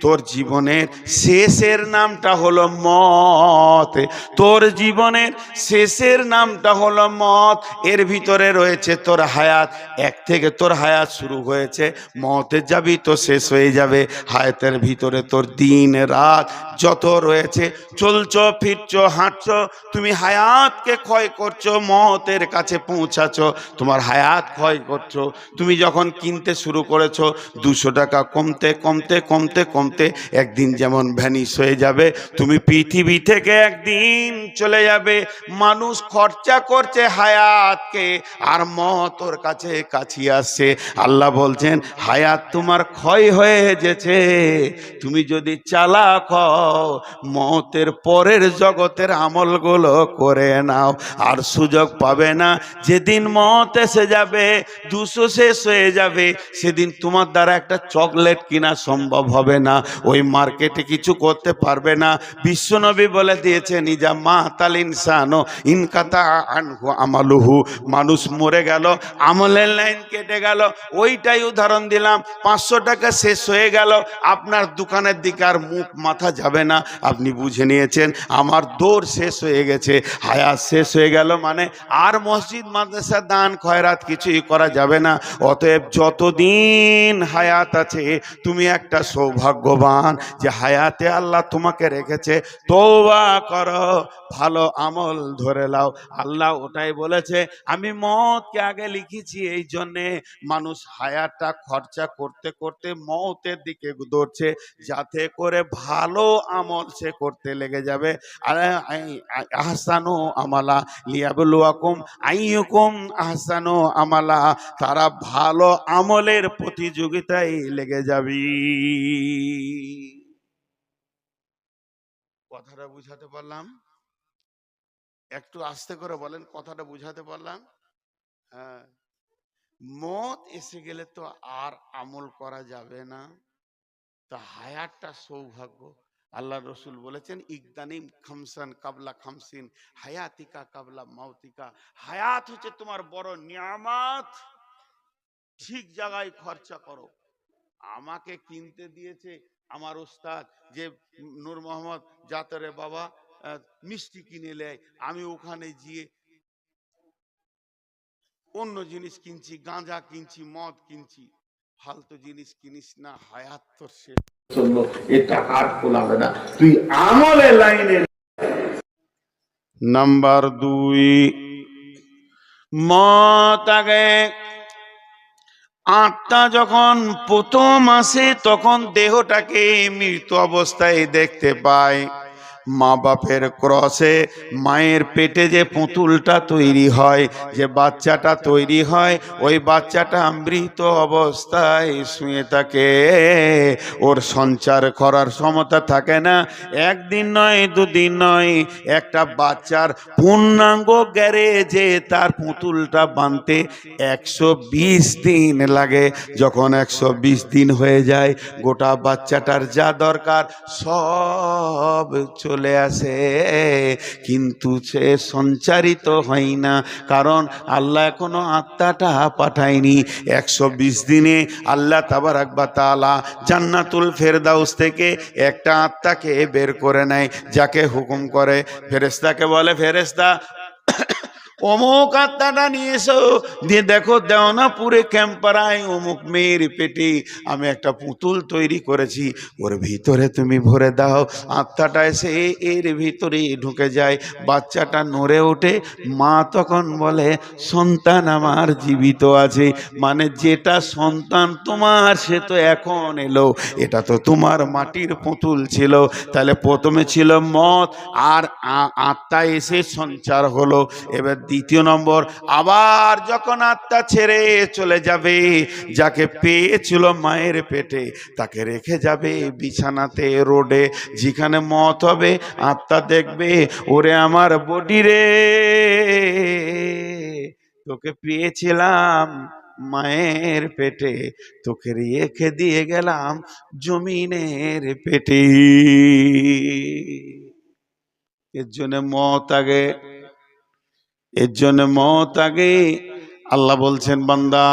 তোর জীবনের শেষের নামটা হলো মত। তোর জীবনের শেষের নামটা হলো মত। এর ভিতরে রয়েছে তোর হায়াত। এক থেকে তোর হায়াত শুরু হয়েছে, মতে যাবি তো শেষ হয়ে যাবে। হায়াতের ভিতরে তোর দিন রাত যত রয়েছে, চলছো ফিরছো হাঁটছো, তুমি হায়াতকে ক্ষয় করছো, মতের কাছে পৌঁছাছো, তোমার হায়াত ক্ষয় করছো। তুমি যখন কিনতে শুরু করেছো 200 টাকা কমতে কমতে কমতে কমতে একদিন যেমন ভ্যানিশ হয়ে যাবে, তুমি পৃথিবী থেকে একদিন চলে যাবে। মানুষ খরচা করছে হায়াতকে, আর মত ওর কাছে কাছে আসছে। আল্লাহ বলছেন হায়াত তোমার ক্ষয় হয়ে গেছে, তুমি যদি চালাক হও মতের পরের জগতের আমলগুলো করে নাও, আর সুযোগ পাবে না। যেদিন মত এসে যাবে, 200 শেষ হয়ে যাবে, সেদিন তোমার দ্বারা একটা চকলেট কিনা সম্ভব হবে না, ওই মার্কেটে কিছু করতে পারবে না। বিশ্বনবী বলে দিয়েছেন ইজা মাতাল ইনসানো ইনকাতা আনহু আমালুহু, মানুষ মরে গেল, আমলের লাইন কেটে গেল। ওইটাই উদাহরণ দিলাম। 500 টাকা শেষ হয়ে গেল, আপনার দোকানের দিকে আর মুখ মাথা যাবে না, আপনি বুঝে নিয়েছেন আমার দৌড় শেষ হয়ে গেছে, হায়াত শেষ হয়ে গেল, মানে আর মসজিদ মাদ্রাসা দান খয়রাত কিছুই করা যাবে না। অতএব যতদিন হায়াত আছে তুমি একটা সৌভাগ্যবান যে হায়াতে আল্লাহ তোমাকে রেখেছে। তওবা করো, ভালো আমল ধরে নাও। আল্লাহ ওটাই বলেছে, আমি মতকে আগে লিখেছি এই জন্যে মানুষ হায়াতটা খরচা করতে করতে মতের দিকে দৌড়ছে, যাতে করে ভালো আমল সে করতে লেগে যাবে। আহসানু আমালা লিয়াবলুয়াকুম আইয়ুকুম আহসানু আমালা, তারা ভালো আমলের প্রতিযোগিতায় লেগে যাবি। কথাটা বুঝাতে পারলাম? একটু আস্তে করে বলেন, কথাটা বুঝাতে পারলাম? হ্যাঁ, মত এসে গেলে তো আর আমল করা যাবে না। তা হায়াতটা সৌভাগ্য। আল্লাহ রসুল বলেছেন ইকদানিম খামসান কাবলা খামসিন হায়াতিকা কাবলা মাউতিকা। হায়াত হচ্ছে তোমার বড় নিয়ামত, ঠিক জায়গায় খরচা করো। আমাকে কিনতে দিয়েছে আমার ওস্তাদ যে নূর মোহাম্মদ জাতরে বাবা মিষ্টি কিনে নেয়, আমি ওখানে গিয়ে অন্য জিনিস কিনছি, গাঁজা কিনছি, মদ কিনছি। ফালতু জিনিস কিনিস না, হায়াত তোর শেষ হলো, এটা আর খোলাবে না, তুই আমলের লাইনে। নাম্বার 2, মত আগে। আত্মা যখন প্রথম আসে তখন দেহটাকে মৃত অবস্থায় দেখতে পায়। মা বাপের ক্রসে মায়ের পেটে যে পুতুলটা তৈরি হয়, যে বাচ্চাটা তৈরি হয়, ওই বাচ্চাটা মৃত অবস্থায় শুয়ে থাকে, ওর সঞ্চার করার ক্ষমতা থাকে না। একদিন নয়, দুদিন নয়, একটা বাচ্চার পূর্ণাঙ্গ গ্যারেজে তার পুতুলটা বানতে 120 দিন লাগে। যখন 120 দিন হয়ে যায়, গোটা বাচ্চাটার যা দরকার সব চলে আসে, কিন্তু সে সঞ্চারিত হয় না, কারণ আল্লাহ এখনো আত্মাটা পাঠায়নি। 120 দিনে আল্লাহ তাবারাক ওয়া তাআলা জান্নাতুল ফেরদাউস থেকে একটা আত্মাকে বের করে নেয়, যাকে হুকুম করে ফেরেশতাকে বলে, ফেরেশতা অমুক আত্মাটা নিয়ে এসো, দিয়ে দেখো দেওয়ানাপুরে ক্যাম্পারায় অমুক মেয়ের পেটে আমি একটা পুতুল তৈরি করেছি, ওর ভিতরে তুমি ভরে দাও। আত্মাটা এসে এর ভিতরে ঢুকে যায়, বাচ্চাটা নড়ে ওঠে। মা তখন বলে সন্তান আমার জীবিত আছে, মানে যেটা সন্তান তোমার সে তো এখন এলো, এটা তো তোমার মাটির পুতুল ছিল। তাহলে প্রথমে ছিল মত, আর আত্মা এসে সঞ্চার হলো। এবার দ্বিতীয় নম্বর, আবার যখন আত্মা ছেড়ে চলে যাবে, যাকে পেয়েছিল মায়ের পেটে তাকে রেখে যাবে বিছানাতে, রোডে, যেখানে মত হবে আত্মা দেখবে, ওরে আমার বডি রে, তোকে পেয়েছিলাম মায়ের পেটে, তোকে রেখে দিয়ে গেলাম জমিনের পেটে। এর জন্য মত আগে, এর জন্য মত আগে। আল্লাহ বলছেন বান্দা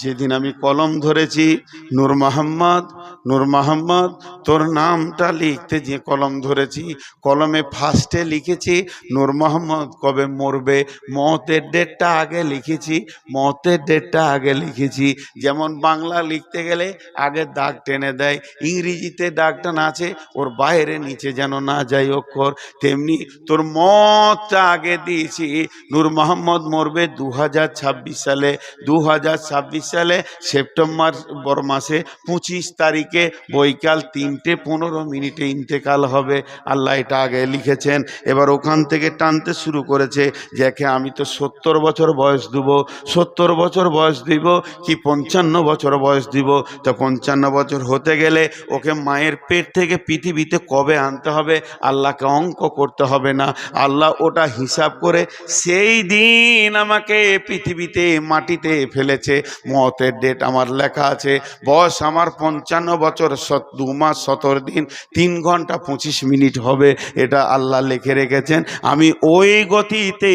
যেদিন আমি কলম ধরেছি, নূর মোহাম্মদ, নূর মোহাম্মদ তোর নামটা লিখতে যে কলম ধরেছি, কলমে ফার্স্টে লিখেছি নূর মোহাম্মদ কবে মরবে, মতের ডেটটা আগে লিখেছি, মতের ডেটটা আগে লিখেছি। যেমন বাংলা লিখতে গেলে আগে দাগ টেনে দেয়, ইংরেজিতে দাগটা না আছে ওর বাইরে নিচে যেন না যায় অক্ষর, তেমনি তোর মতটা আগে দিয়েছি। নূর মোহাম্মদ মরবে 2026 সালে, 2026 সালে সেপ্টেম্বর মাসে 25 তারিখে বৈকাল 3:15 ইন্তেকাল হবে। আল্লাহ এটা আগে লিখেছেন। এবার ওখান থেকে টানতে শুরু করেছে, যাকে আমি তো 70 বছর বয়স দেব, 70 বছর বয়স দিব কি 55 বছর বয়স দিব। তো 55 বছর হতে গেলে ওকে মায়ের পেট থেকে পৃথিবীতে কবে আনতে হবে, আল্লাহকে অঙ্ক করতে হবে না, আল্লাহ ওটা হিসাব করে সেই দিন আমাকে পৃথিবীতে মাটিতে ফেলেছে। মতের ডেট আমার লেখা আছে, বয়স আমার 55 বছর 2 মাস 17 দিন 3 ঘন্টা 25 মিনিট হবে, এটা আল্লাহ লিখে রেখেছেন। আমি ওই গতিতে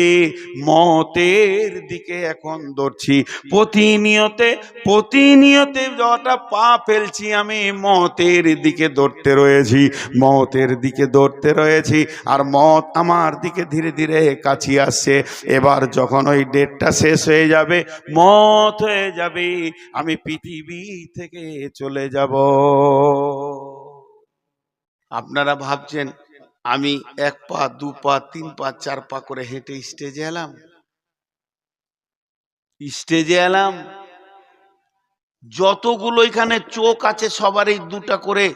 মতের দিকে এখন দৌড়ছি, প্রতিনিয়তে যটা পা ফেলছি আমি মতের দিকে দৌড়তে রয়েছি, মতের দিকে দৌড়তে রয়েছি। আর মত আমার দিকে ধীরে ধীরে কাছে আসছে। এবার যখন ওই ডেটটা শেষ হয়ে যাবে, মত হয়ে যাবে, আমি পৃথিবী থেকে চলে যাব। আপনারা ভাবছেন আমি 1 পা 2 পা 3 পা 4 পা করে হেঁটে স্টেজে এলাম, স্টেজে এলাম। যতগুলো এখানে চোখ আছে সবারই 2টা করে,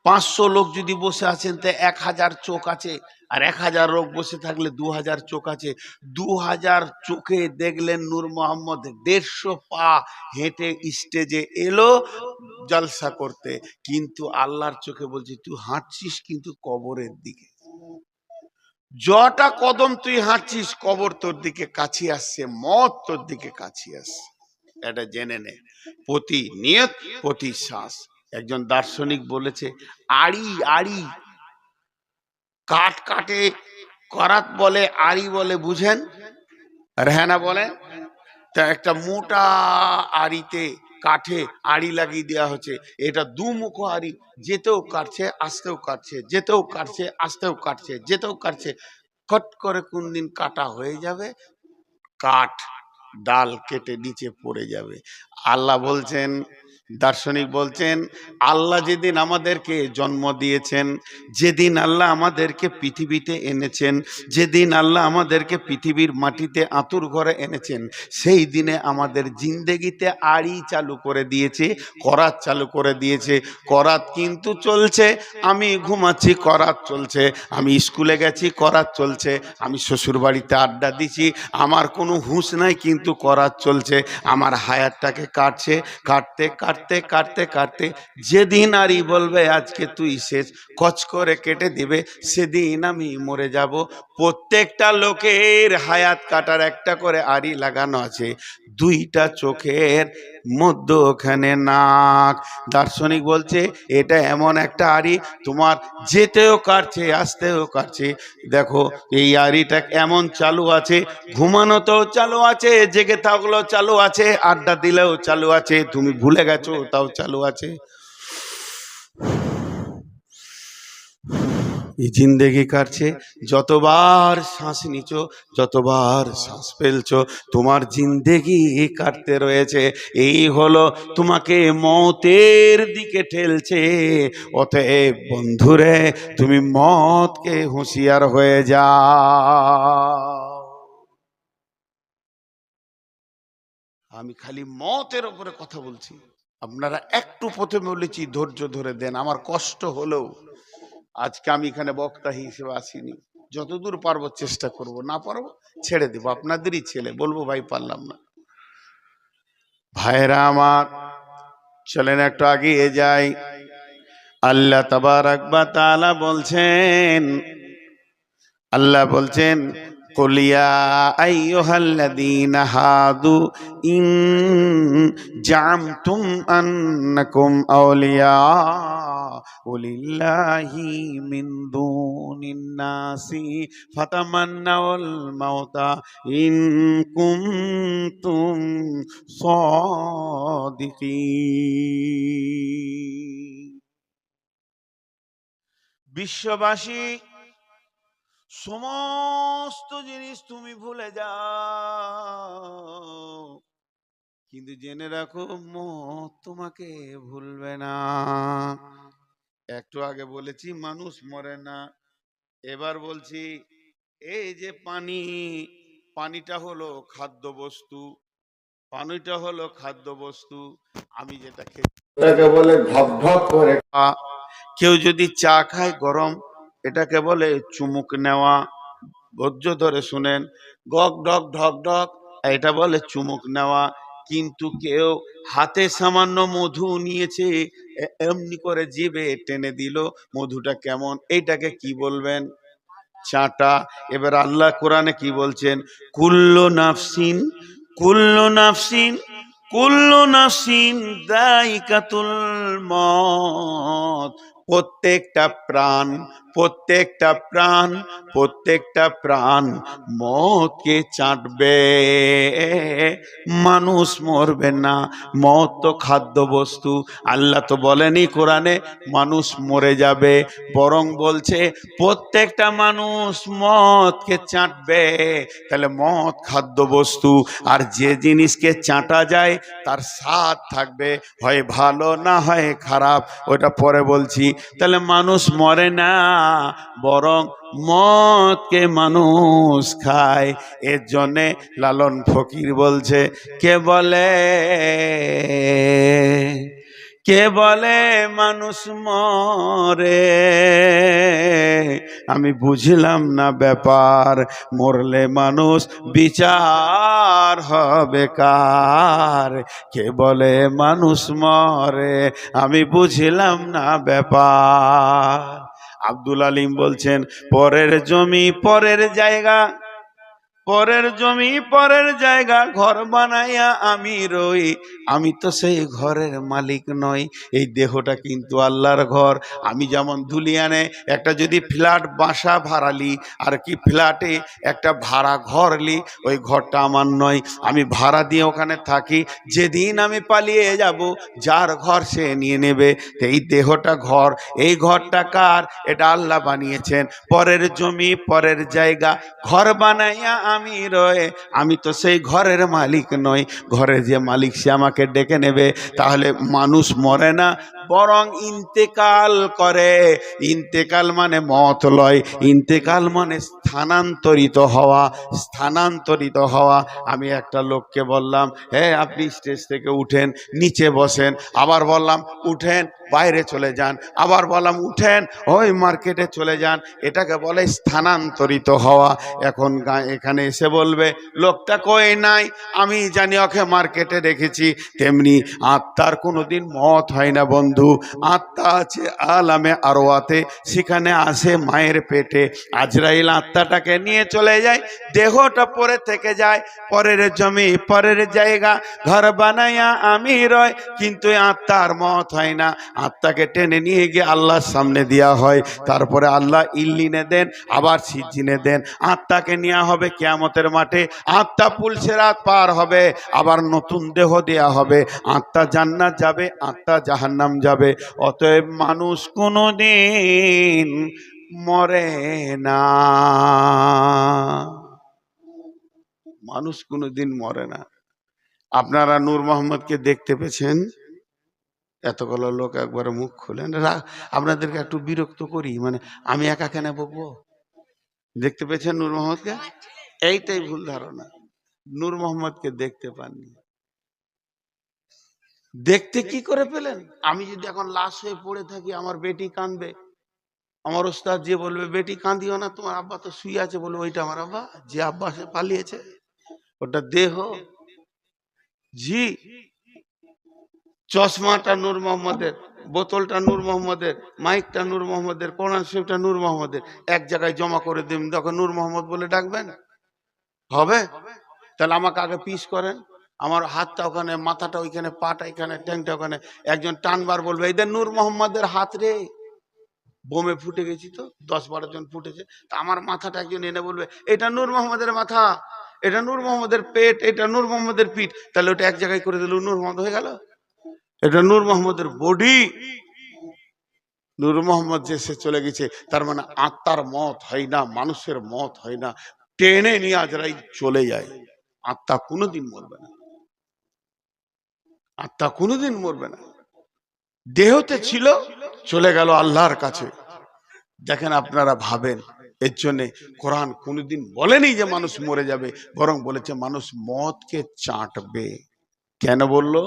500 লোক যদি বসে আছেন তো 1000 চোখ আছে, আর 1000 লোক বসে থাকলে 2000 চোখ আছে। 2000 চোখে দেখলেন নূর মোহাম্মদ 150 পা হেঁটে স্টেজে এলো জলসা করতে, কিন্তু আল্লাহর চোখে বলছি তুই হাঁটছিস কিন্তু কবরের দিকে, যটা কদম তুই হাঁটছিস কবর তোর দিকে কাছে আসছে, মত তোর দিকে কাছে আসছে। এটা জেনে নে, প্রতিনিয়ত প্রতি শ্বাস। একজন দার্শনিক বলেছে আড়ি আড়ি কাঠ কাটে, করাত বলে আড়ি বলে, বুঝেন? রেহানা বলেন। তা একটা মোটা আড়িতে কাঠে আড়ি লাগিয়ে দেওয়া হচ্ছে, এটা 2 মুখ আড়ি, যেতেও কাটছে আসতেও কাটছে, যেতেও কাটছে আসতেও কাটছে, যেতেও কাটছে। কট করে কোন দিন কাটা হয়ে যাবে, কাঠ ডাল কেটে নিচে পড়ে যাবে। আল্লাহ বলছেন, দার্শনিক বলছেন, আল্লাহ যেদিন আমাদেরকে জন্ম দিয়েছেন, যেদিন আল্লাহ আমাদেরকে পৃথিবীতে এনেছেন, যেদিন আল্লাহ আমাদেরকে পৃথিবীর মাটিতে আঁতুর ঘরে এনেছেন, সেই দিনে আমাদের জিন্দেগিতে আড়ি চালু করে দিয়েছে, করাত চালু করে দিয়েছে। করাত কিন্তু চলছে, আমি ঘুমাচ্ছি করাত চলছে, আমি স্কুলে গেছি করাত চলছে, আমি শ্বশুর বাড়িতে আড্ডা দিছি, আমার কোনো হুঁশ নাই কিন্তু করাত চলছে। আমার হায়াতটাকে কাটছে, কাটতে কাটতে কাটতে কাটতে যেদিন আরই বলবে আজকে তুই শেষ, কচ করে কেটে দিবে, সেদিন আমি মরে যাব। প্রত্যেকটা লোকের হায়াত কাটার একটা করে আড়ি লাগানো আছে, 2টা চোখের মধ্যখানে নাক। দার্শনিক বলছে এটা এমন একটা আড়ি, তোমার যেতেও কাটছে আসতেও কাটছে। দেখো এই আড়িটা এমন চালু আছে, ঘুমানোতেও চালু আছে, জেগে থাকলেও চালু আছে, আড্ডা দিলেও চালু আছে, তুমি ভুলে গেছো তাও চালু আছে। এই জিন্দেগি কাটছে, যতবার শ্বাস নিছো যতবার শ্বাস ফেলছো তোমার জিন্দেগি কাটতে রয়েছে। এই হলো তোমাকে মতের দিকে ঠেলছে। অতএব বন্ধুরে তুমি মতকে হুঁশিয়ার হয়ে যাও। আমি খালি মতের উপরে কথা বলছি, আপনারা একটু প্রথমে বলেছি ধৈর্য ধরে দেন, আমার কষ্ট হলেও আজকে আমি এখানে বক্তা হিসেবে আসিনি, যতদূর পারবো চেষ্টা করব, না পারবো ছেড়ে দেবো, আপনাদেরই ছেলে, বলবো ভাই পারলাম না। ভাইরা আমার চলেন একটু এগিয়ে যাই। আল্লাহ তাবারাক ওয়া তাআলা বলছেন, আল্লাহ বলছেন قل يا أيها الذين هادوا إن زعمتم أنكم أولياء لله من دون الناس فتمنوا الموت إن كنتم صادقين বিশ্ববাসী সমস্ত জিনিস তুমি ভুলে যাও, কিন্তু জেনে রাখো মত তোমাকে ভুলবে না। একটু আগে বলেছি মানুষ মরে না, এবার বলছি এই যে পানি, পানিটা হলো খাদ্য বস্তু, পানিটা হলো খাদ্য বস্তু। আমি যেটা এটাকে বলে ঢপ ঢপ করে খাওয়া। কেউ যদি চা খায় গরম, এটাকে বলে চুমুক নেওয়া। ধৈর্য ধরে শুনেন, গক ঢক ঢক ঢক, এটা বলে চুমুক নেওয়া। কিন্তু কেউ হাতে সামান্য মধু নিয়েছে, এমনি করে জিভে টেনে দিল, মধুটা কেমন, এইটাকে কি বলবেন? চাটা। এবার আল্লাহ কোরআনে কি বলছেন? কুল্লু নাফসিন, কুল্লু নাফসিন, কুল্লু নাফসিন যায়িকাতুল মউত। প্রত্যেকটা প্রাণ, প্রত্যেকটা প্রাণ, প্রত্যেকটা প্রাণ মওতকে চাটবে, মানুষ মরবে না। মওত তো খাদ্য বস্তু। আল্লাহ তো বলেনি কোরআনে মানুষ মরে যাবে, বরং বলছে প্রত্যেকটা মানুষ মওতকে চাটবে। তাহলে মওত খাদ্য বস্তু, আর যে জিনিসকে চাটা যায় তার স্বাদ থাকবে, হয় ভালো না হয় খারাপ, ওটা পরে বলছি। তাহলে মানুষ মরে না, বরং মওতকে মানুষ খায়। এর জন্যে লালন ফকির বলছে, কে বলে, কে বলে মানুষ মরে, আমি বুঝলাম না ব্যাপার, মরলে মানুষ বিচার হবে কার। কে বলে মানুষ মরে, আমি বুঝলাম না ব্যাপার। আব্দুল আলিম বলছেন, পরের জমি পরের জায়গা, পরের জমি পরের জায়গা, ঘর বানাইয়া আমি রই, আমি তো সেই ঘরের মালিক নই। এই দেহটা কিন্তু আল্লাহর ঘর। আমি যেমন ধুলিয়ানে একটা যদি ফ্ল্যাট বাসা ভাড়ালি, আর কি ফ্ল্যাটে একটা ভাড়া ঘর লি, ওই ঘরটা আমার নয়, আমি ভাড়া দিয়ে ওখানে থাকি। যেদিন আমি পালিয়ে যাব, যার ঘর সে নিয়ে নেবে। এই দেহটা ঘর, এই ঘরটা কার? এটা আল্লাহ বানিয়েছেন। পরের জমি পরের জায়গা, ঘর বানাইয়া আমি রয়ে, আমি তো সেই ঘরের মালিক নই। ঘরের যে মালিক সে আমাকে ডেকে নেবে। তাহলে মানুষ মরে না, বরং ইন্তেকাল করে। ইন্তেকাল মানে মত লয়, ইন্তেকাল মানে স্থানান্তরিত হওয়া, স্থানান্তরিত হওয়া। আমি একটা লোককে বললাম, হ্যাঁ আপনি স্টেজ থেকে উঠেন, নিচে বসেন। আবার বললাম উঠেন, বাইরে চলে যান। আবার বললাম উঠেন, ওই মার্কেটে চলে যান। এটাকে বলে স্থানান্তরিত হওয়া। এখন এখানে এসে বলবে লোকটা কই নাই, আমি জানি ওকে মার্কেটে রেখেছি। তেমনি আত্মার কোনোদিন মত হয় না বন্ধু। আত্মা আছে আলামে আরওয়াতে, সেখানে আসে মায়ের পেটে। আজরাইল আত্মাটাকে নিয়ে চলে যায়, দেহটা পরে থেকে যায়। পরের জমি পরের জায়গা, ঘর বানাইয়া আমি রয়, কিন্তু আত্মার মত হয় না। আত্মাকে টেনে নিয়ে গিয়ে আল্লাহর সামনে দেওয়া হয়। তারপরে আল্লাহ ইল্লিনে দেন, আবার সিজ্জিনে দেন। আত্মাকে নেওয়া হবে কিয়ামতের মাঠে, আত্মা পুলসিরাত পার হবে, আবার নতুন দেহ দেয়া হবে। আত্মা জান্নাত যাবে, আত্মা জাহান্নাম যাবে। অতএব মানুষ কোনোদিন মরে না, মানুষ কোনোদিন মরে না। আপনারা নূর মোহাম্মদকে দেখতে পেয়েছেন? এতগুলো লোক একবারে মুখ খুলেন, আপনাদেরকে একটু বিরক্ত করি, মানে আমি একা কেন বকবো? দেখতে পেয়েছেন নূর মোহাম্মদকে? এইটাই ভুল ধারণা, নূর মোহাম্মদকে দেখতে পাননি। দেখতে কি করে পেলেন? আমি যদি এখন লাশ হয়ে পড়ে থাকি, আমার বেটি কাঁদবে, আমার ওস্তাদ যে বলবে বেটি কাঁদিও না, তোমার আব্বা তো শুয়ে আছে, বলবে ওইটা আমার আব্বা, যে আব্বা সে পালিয়েছে, ওটা দেহ। জি, চশমাটা নূর মোহাম্মদের, বোতলটা নূর মোহাম্মদের, মাইকটা নূর মোহাম্মদের, কোরআন শরীফটা নূর মোহাম্মদের। এক জায়গায় জমা করে দিন, তখন নূর মোহাম্মদ বলে ডাকবেন? হবে? তাহলে আমাকে আগে পিস করেন, আমার হাতটা ওখানে, মাথাটা ওইখানে, পাটা এখানে, ট্যাংটা ওখানে। একজন টানবার বলবে এই দেখ নূর মোহাম্মদের হাত রে, বোমে ফুটে গেছি তো, 10-12 জন ফুটেছে, তা আমার মাথাটা একজন এনে বলবে এটা নূর মোহাম্মদের মাথা, এটা নূর মোহাম্মদের পেট, এটা নূর মোহাম্মদের পিঠ, তাহলে ওটা এক জায়গায় করে দিল, নূর মোহাম্মদ হয়ে গেল। এটা নূর মোহাম্মদের বডি, নূর মোহাম্মদ যে সে চলে গেছে, তার মানে আত্মার মত হয় না, মানুষের মত হয় না, টেনে নিয়ে আজরাই চলে যায়। আত্মা কোনোদিন মরবে না, আত্মা কোনোদিন মরবে না, দেহতে ছিল, চলে গেল আল্লাহর কাছে। দেখেন আপনারা ভাবেন, এর জন্য কোরআন কোনোদিন বলেনি যে মানুষ মরে যাবে, বরং বলেছে মানুষ মতকে চাটবে। কেন বললো?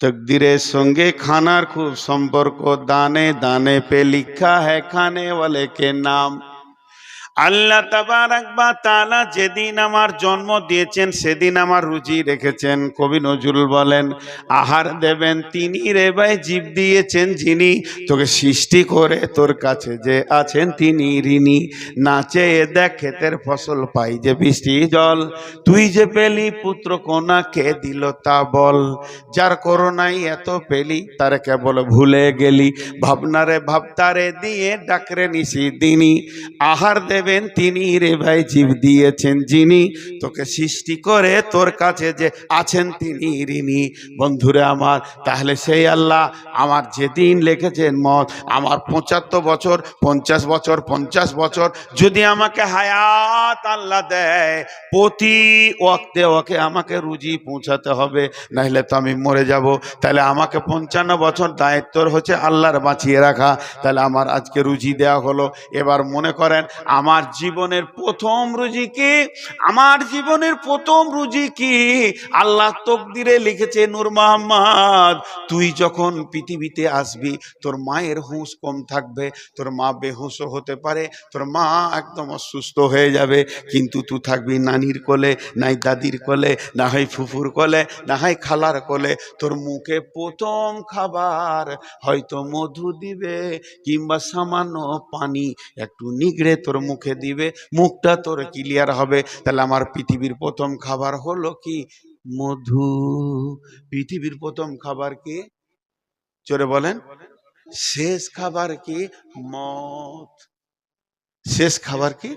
তকদিরের সঙ্গে খানার খুব সম্পর্ক, দানে দানে পে লিখা হ্যায় খানে ওয়ালে কে নাম। আল্লাহ তাবারাক ওয়া তাআলা যেদিন আমার জন্ম দিয়েছেন সেদিন আমার রুজি রেখেছেন। কবি নজরুল বলেন, আহার দেবেন তিনি রে ভাই, জীব দিয়েছেন যিনি, তোকে সৃষ্টি করে তোর কাছে যে আছেন তিনি ঋণী। না চেয়ে দেখ ক্ষেতের ফসল পাই যে বৃষ্টি জল, তুই যে পেলি পুত্র কোনা কে দিল তা বল। যার করোনাই এত পেলি তারে কেবল ভুলে গেলি, ভাবনারে ভাবতারে দিয়ে ডাকরে নিশি দিনী। আহার দেবেন তিনি রে ভাই, জীব দিয়েছেন যিনি, তোকে সৃষ্টি করে তোর কাছে যে আছেন তিনি ঋণী। বন্ধুরে আমার, তাহলে সেই আল্লাহ আমার যেদিন লিখেছেন মত, আমার 75 বছর, 50 বছর, 50 বছর যদি আমাকে হায়াত আল্লাহ দেয়, প্রতি ওয়াক্তে ওকে আমাকে রুজি পৌঁছাতে হবে, নাহলে তো আমি মরে যাব। তাহলে আমাকে 55 বছর দায়িত্ব হচ্ছে আল্লাহর বাঁচিয়ে রাখা, তাহলে আমার আজকে রুজি দেওয়া হলো। এবার মনে করেন আমার জীবনের প্রথম রুজি কি? আমার জীবনের প্রথম রুজি কি? আল্লাহ তকদিরে লিখেছে, নূর মোহাম্মদ তুই যখন পৃথিবীতে আসবি, তোর মায়ের হুঁশ কম থাকবে, তোর মা বেহুঁশও হতে পারে, তোর মা একদম অসুস্থ হয়ে যাবে, কিন্তু তুই থাকবি নানির কোলে, নাই দাদির কোলে, না হয় ফুফুর কোলে, না হয় খালার কোলে। তোর মুখে প্রথম খাবার হয়তো মধু দিবে, কিংবা সামান্য পানি একটু নিগড়ে তোর মুখে দিবে, মুখটা তোর ক্লিয়ার হবে। তাহলে আমার পৃথিবীর প্রথম খাবার হলো কি? মধু। পৃথিবীর প্রথম খাবার কি? জোরে বলেন। শেষ খাবার কি? মদ। শেষ খাবার কি?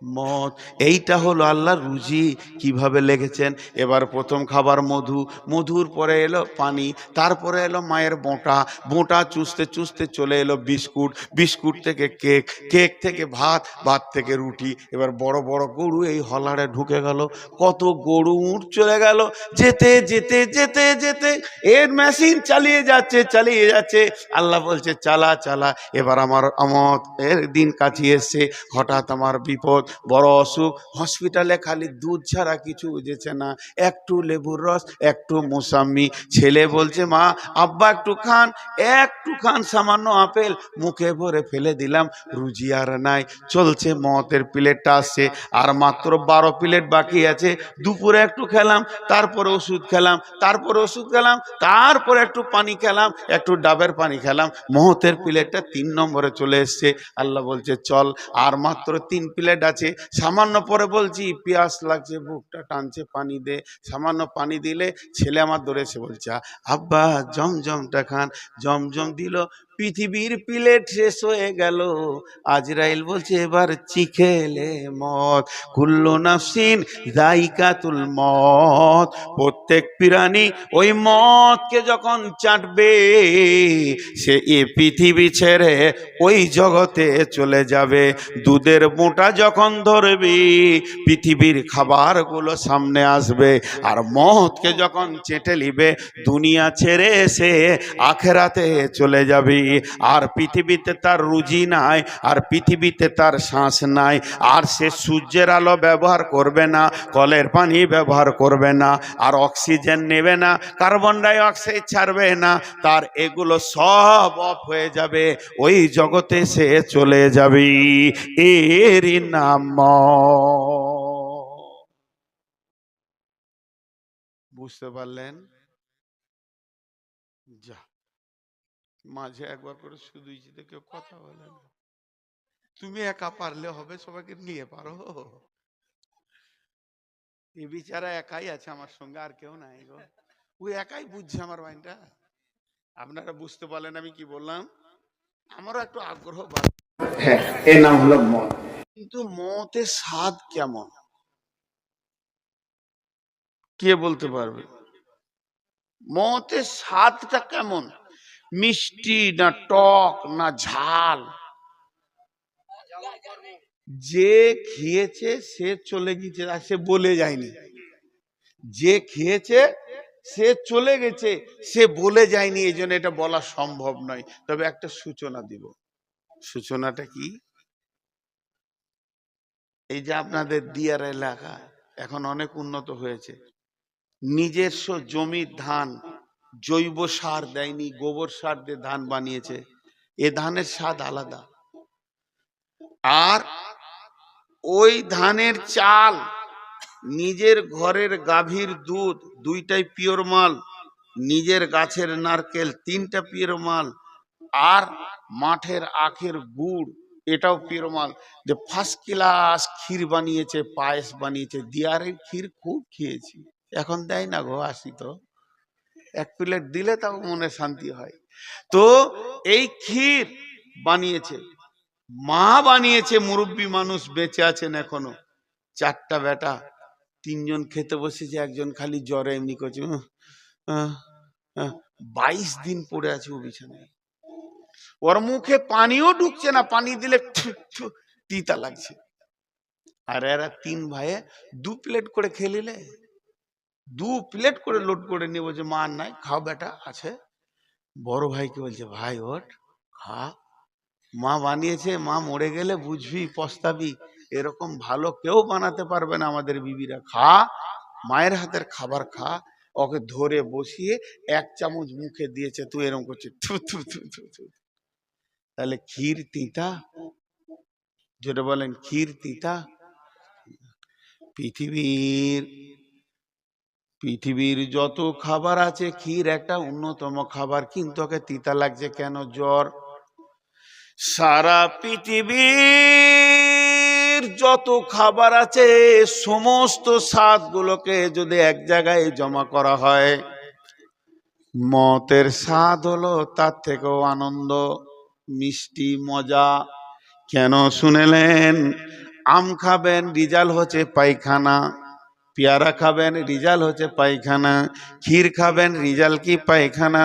মদ। এইটা হলো আল্লাহর রুজি কিভাবে লেগেছেন। এবার প্রথম খাবার মধু, মধুর পরে এলো পানি, তারপরে এলো মায়ের বোঁটা, বোঁটা চুষতে চুষতে চলে এলো বিস্কুট, বিস্কুট থেকে কেক, কেক থেকে ভাত, ভাত থেকে রুটি। এবার বড় বড় গরু এই হলারে ঢুকে গেল, কত গরু উঠ চলে গেল, যেতে যেতে যেতে যেতে এর মেশিন চালিয়ে যাচ্ছে, চালিয়ে যাচ্ছে। আল্লাহ বলছে চালা চালা। এবার আমার আমত এর দিন কাছে এসছে, হঠাৎ আমার বিপদ, বড় অসুখ, হসপিটালে খালি দুধ ছাড়া কিছু বুঝেছে না, একটু লেবুর রস, একটু মোসাম্মি। ছেলে বলছে মা আব্বা একটু খান, একটু খান, সামান্য আপেল মুখে ভরে ফেলে দিলাম, রুজি আর নাই। চলছে মতের প্লেটটা আসছে, আর মাত্র 12 প্লেট বাকি আছে। দুপুরে একটু খেলাম, তারপরে ওষুধ খেলাম, তারপরে ওষুধ খেলাম, তারপরে একটু পানি খেলাম, একটু ডাবের পানি খেলাম, মহতের প্লেটটা 3 নম্বরে চলে এসছে। আল্লাহ বলছে চল, আর মাত্র 3 প্লেট আছে। সামান্য পরে বলছি পিয়াস লাগছে, বুকটা টানছে, পানি দে। সামান্য পানি দিলে ছেলে আমার দৌড়ে এসে বলছে আব্বা জমজমটা খান। জমজম দিল, পৃথিবীর প্লেট শেষ হয়ে গেল। আজরাইল বলছে এবার চিখেলে মত, কুল্লু নাফসিন যায়িকাতুল মত। প্রত্যেক প্রাণী ওই মতকে যখন চাটবে, সে এ পৃথিবী ছেড়ে ওই জগতে চলে যাবে। দুধের মোটা যখন ধরবি, পৃথিবীর খাবারগুলো সামনে আসবে, আর মতকে যখন চেটে নিবে, দুনিয়া ছেড়ে এসে আখেরাতে চলে যাবি। আর পৃথিবীতে তার রুজি নাই, আর পৃথিবীতে তার শ্বাস নাই, আর সে সূর্যের আলো ব্যবহার করবে না, কলের পানি ব্যবহার করবে না, আর অক্সিজেন নেবে না, কার্বন ডাই অক্সাইড ছাড়বে না, তার এগুলো সব অফ হয়ে যাবে, ওই জগতে সে চলে যাবে। এরই নাম বুঝতে পারলেন? যা, মাঝে একবার করে শুধু কেউ কথা বলে না। তুমি একা পারলে হবে, সবাইকে নিয়ে পারো। এ বিচারা একাই আছে আমার সঙ্গে, আর কেউ নাই গো। ও একাই বুঝছে আমার মাইন্ডটা। আপনারা বুঝতে পারলেন আমি কি বললাম? আমারও একটু আগ্রহ বাড়ে। হ্যাঁ, এর নাম হলো মদ। কিন্তু মতের স্বাদ কেমন কে বলতে পারবে? মতের স্বাদটা কেমন? মিষ্টি না টক না ঝাল? যে খেয়েছে সে চলে গেছে, আর সে বলে যায়নি। যে খেয়েছে সে চলে গেছে, সে বলে যায়নি, এই জন্য এটা বলা সম্ভব নয়। তবে একটা সূচনা দিব। সূচনাটা কি? এই যে আপনাদের দিয়ার এলাকা এখন অনেক উন্নত হয়েছে, নিজস্ব জমির ধান জৈব সার দেয়নি, গোবর সার দিয়ে ধান বানিয়েছে। এ ধানের স্বাদ আলাদা। আর ওই ধানের চাল, নিজের ঘরের গাভীর দুধ, দুইটাই পিওর মাল। নিজের গাছের নারকেল, তিনটা পিওর মাল। আর মাঠের আখের গুড়, এটাও পিওর মাল। যে ফার্স্ট ক্লাস ক্ষীর বানিয়েছে, পায়েস বানিয়েছে। দিয়ারের ক্ষীর খুব খেয়েছি, এখন দেয় না গো, আসি তো এক প্লেট দিলে তাও মনে শান্তি হয়। তো এই ক্ষীর বানিয়েছে মা, বানিয়েছে। মুরব্বী মানুষ বেঁচে আছেন এখনো, চারটা বেটা, তিনজন খেতে বসেছে, একজন খালি জ্বরে এমনি করছে। 22 দিন পড়ে আছে ও বিছানায়, ওর মুখে পানিও ঢুকছে না, পানি দিলে তিতা লাগছে। আর এরা তিন ভাইয়ে 2 প্লেট করে খেয়ে নিলে, 2 প্লেট করে লোড করে নিয়ে বলছে মা নাই, খাও বেটা আছে। বড় ভাইকে বলছে ভাই ওঠ খা, মা বানিয়েছে, মা মরে গেলে বুঝবি পস্তাবি, এরকম ভালো কেউ বানাতে পারবে না আমাদের বিবিরা, খা, মায়ের হাতের খাবার খা। ওকে ধরে বসিয়ে 1 চামচ মুখে দিয়েছে, তুই এরকম করছিস থু থু থু থু থু। তাহলে ক্ষীর তিতা? যেটা বলেন ক্ষীর তিতা? পৃথিবীর যত খাবার আছে, ক্ষীর একটা অন্যতম খাবার, কিন্তু ওকে তিতা লাগছে কেন? জ্বর। সারা পৃথিবীর যত খাবার আছে, সমস্ত স্বাদগুলোকে যদি এক জায়গায় জমা করা হয়, মতের স্বাদ হলো তার থেকেও আনন্দ, মিষ্টি, মজা। কেন শুনেলেন? আম খাবেন, রিজাল্ট হচ্ছে পায়খানা। পেয়ারা খাবেন, রিজাল্ট হচ্ছে পায়খানা। ক্ষীর খাবেন, রিজাল্ট কি? পায়খানা।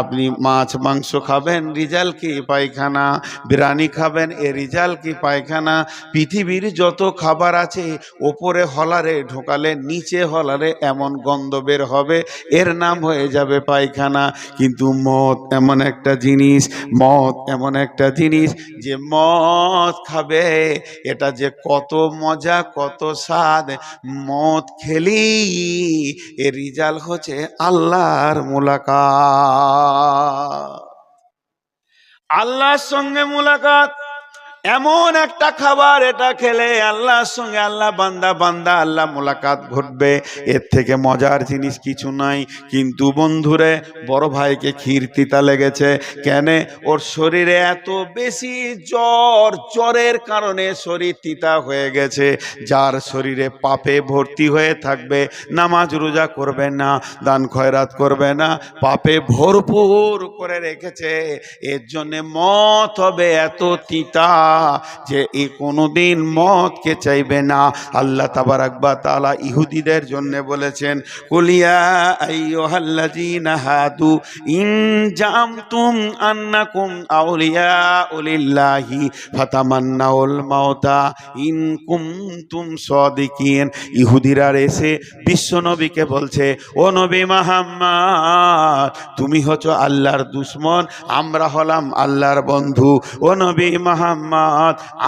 আপনি মাছ মাংস খাবেন, রিজাল্ট কি? পায়খানা। বিরিয়ানি খাবেন, এ রিজাল্ট কি? পায়খানা। পৃথিবীর যত খাবার আছে, ওপরে হলারে ঢোকালে নিচে হলারে এমন গন্ধ বের হবে, এর নাম হয়ে যাবে পায়খানা। কিন্তু মদ এমন একটা জিনিস, মদ এমন একটা জিনিস যে মদ খাবে, এটা যে কত মজা, কত স্বাদ। মদ খেলি এর রিজাল্ট হচ্ছে আল্লাহর মুলাকাত, আল্লাহর সঙ্গে মুলাকাত। এমন একটা খাবার, এটা খেলে আল্লাহর সঙ্গে আল্লাহ, বান্দা বান্দা আল্লাহ মুলাকাত ঘটবে। এর থেকে মজার জিনিস কিছু নাই। কিন্তু বন্ধুরে, বড় ভাইকে ক্ষীর তিতা লেগেছে কেন? ওর শরীরে এত বেশি জ্বর, জ্বরের কারণে শরীর তিতা হয়ে গেছে। যার শরীরে পাপে ভর্তি হয়ে থাকবে, নামাজ রোজা করবে না, দান খয়রাত করবে না, পাপে ভরপুর করে রেখেছে। এর জন্য মত হবে এত তিতা যে এ কোনোদিন মদকে চাইবে না। আল্লাহ তাবারাক ওয়া তাআলা ইহুদিদের জন্য বলেছেন, কুলিয়া আইয়ুহাল্লাযীনা হাদু ইন জামতুম আন্নাকুম আউলিয়াউ লিল্লাহি ফাতামান্নাউল মাউতা ইন কুনতুম সাদিকিন। ইহুদিরা এসে বিশ্ব নবীকে বলছে, ও নবী মুহাম্মদ, তুমি হচ্ছো আল্লাহর দুশমন, আমরা হলাম আল্লাহর বন্ধু। ও নবী মুহাম্মদ,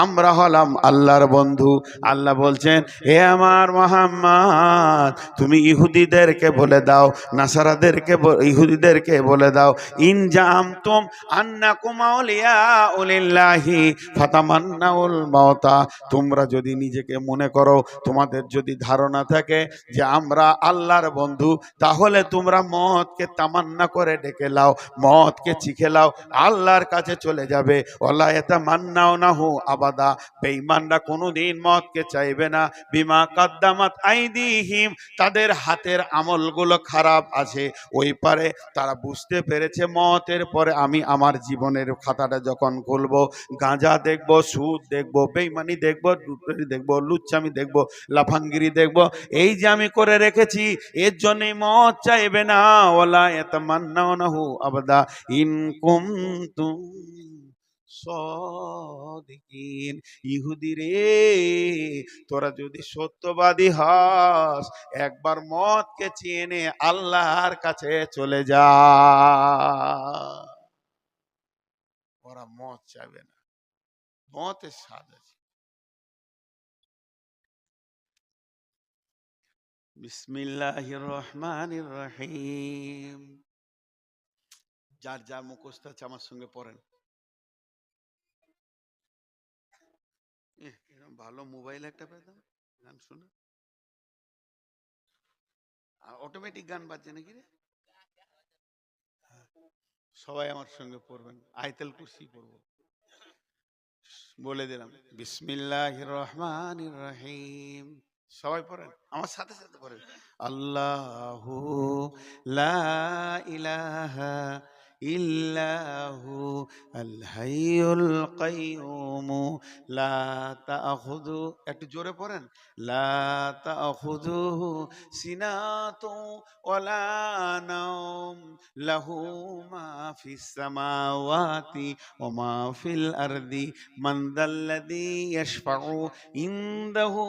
আমরা হলাম আল্লাহর বন্ধু। আল্লাহ বলছেন, হে আমার মুহাম্মদ, তুমি ইহুদিদেরকে বলে দাও, নাসারাদেরকে, ইহুদিদেরকে বলে দাও, ইন জামতুম আন্নাকুম আউলিয়াউ লিল্লাহি ফাতামান্নাউল মাউতা। তোমরা যদি নিজেকে মনে করো, তোমাদের যদি ধারণা থাকে যে আমরা আল্লাহর বন্ধু, তাহলে তোমরা মদকে তামান্না করে ডেকে লাও, মদকে চিখে লাও, আল্লাহর কাছে চলে যাবে। ওয়ালা ইয়াতামান্নাউনা ইয়াতামান্নাউনাহু আবাদা, বেঈমানরা কোনোদিন মতকে চাইবে না। বিমা কাদ্দামাত আইদিহিম, তাদের হাতের আমলগুলো খারাপ আছে। ওই পারে তারা বুঝতে পেরেছে মতের পরে আমি আমার জীবনের খাতাটা যখন খুলবো, গাঁজা দেখবো, সুদ দেখবো, বেঈমানি দেখবো, লুটেরি দেখবো, লুচ্চামি দেখবো, লাফাঙ্গিরি দেখবো, এই যে আমি করে রেখেছি, এর জন্যই মত চাইবে না। ওয়ালা ইয়াতামান্নাউনাহু আবাদা ইন কুনতুম সাদিকিন। ইহুদি রে, তোরা যদি সত্যবাদী হস, একবার মতকে চেনে আল্লাহর কাছে চলে যা। ওরা মত চাইবে না, মতের স্বাদ আছে। বিসমিল্লাহির রহমানির রহিম। যার যা মুখস্থ আছে আমার সঙ্গে পড়েন। এরকম ভালো মোবাইল একটা পেতাম, গান শুনে। অটোমেটিক গান বাজছে নাকি রে? সবাই আমার সঙ্গে পড়বেন, আয়াতুল কুরসি পড়বো। বলে দিলাম, বিসমিল্লাহির রহমানির রহিম। সবাই পড়েন, আমার সাথে সাথে পড়েন। আল্লাহু লা ইলাহা ইল্লাহু আল হাইয়ুল কাইয়ুম লা তাখুযু, একটু জোরে পড়েন, লা তাখুযুহু সিনাতু ওয়ালা নাওম লাহু মা ফিস সামাওয়াতি ওয়া মা ফিল আরদি মান যাল্লাযী ইয়াশফাউ ইনদাহু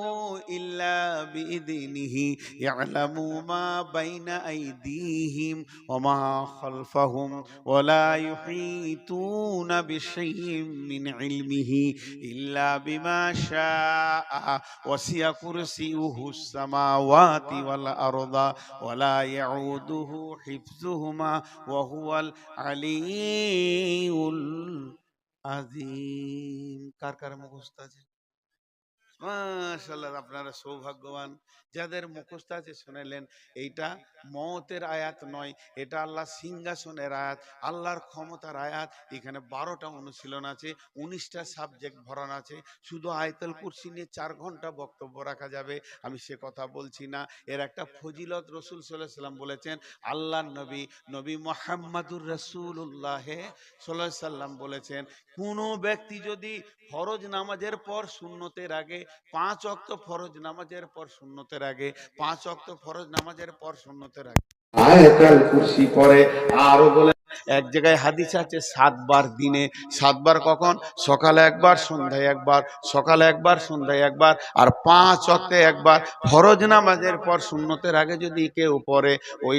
ইল্লা বিইযনিহি ইয়ালামু মা বাইনা আইদিহিম ওয়া মা খালফাহুম ওয়া লা ইউহীতুনা বিশাইইন মিন ইলমিহি ইল্লা বিমা শাআ ওয়াসি'a কুরসিয়ুহুস সামাওয়াতি ওয়াল আরদা ওয়া লা ইয়াউদুহু হিফযুহুমা ওয়া হুয়াল আলিয়্যুল আযীম। কার কার মুখস্থ আছে? মাশাআল্লাহ, আপনারা সৌভাগ্যবান যাদের মুখস্থ আছে। শুনেলেন, এইটা মওতের আয়াত নয়, এটা আল্লাহ সিংহাসনের আয়াত, আল্লাহর ক্ষমতার আয়াত। এখানে 12টা অনুশীলন আছে, 19টা সাবজেক্ট ভরানো আছে। শুধু আয়াতুল কুরসি নিয়ে 4 ঘন্টা বক্তব্য রাখা যাবে, আমি সে কথা বলছি না। এর একটা ফজিলত রাসূল সাল্লাল্লাহু আলাইহি সাল্লাম বলেছেন। আল্লাহর নবী মুহাম্মাদুর রাসূলুল্লাহ সাল্লাল্লাহু আলাইহি সাল্লাম বলেছেন, কোনো ব্যক্তি যদি ফরজ নামাজের পর সুন্নতের আগে 5 ওয়াক্ত ফরজ নামাজের পর সুন্নতের আগে 5 ওয়াক্ত ফরজ নামাজের পর সুন্নতের আগে আয়াতুল কুরসি পড়ে, আরো বলে এক জায়গায় হাদিস আছে 7 বার দিনে। 7 বার কখন? সকালে একবার, সন্ধ্যায় একবার, সকালে একবার, সন্ধ্যায় একবার, আর 5 ওয়াক্তে একবার। ফরজ নামাজের পর সুন্নতের আগে যদি কেউ পড়ে, ওই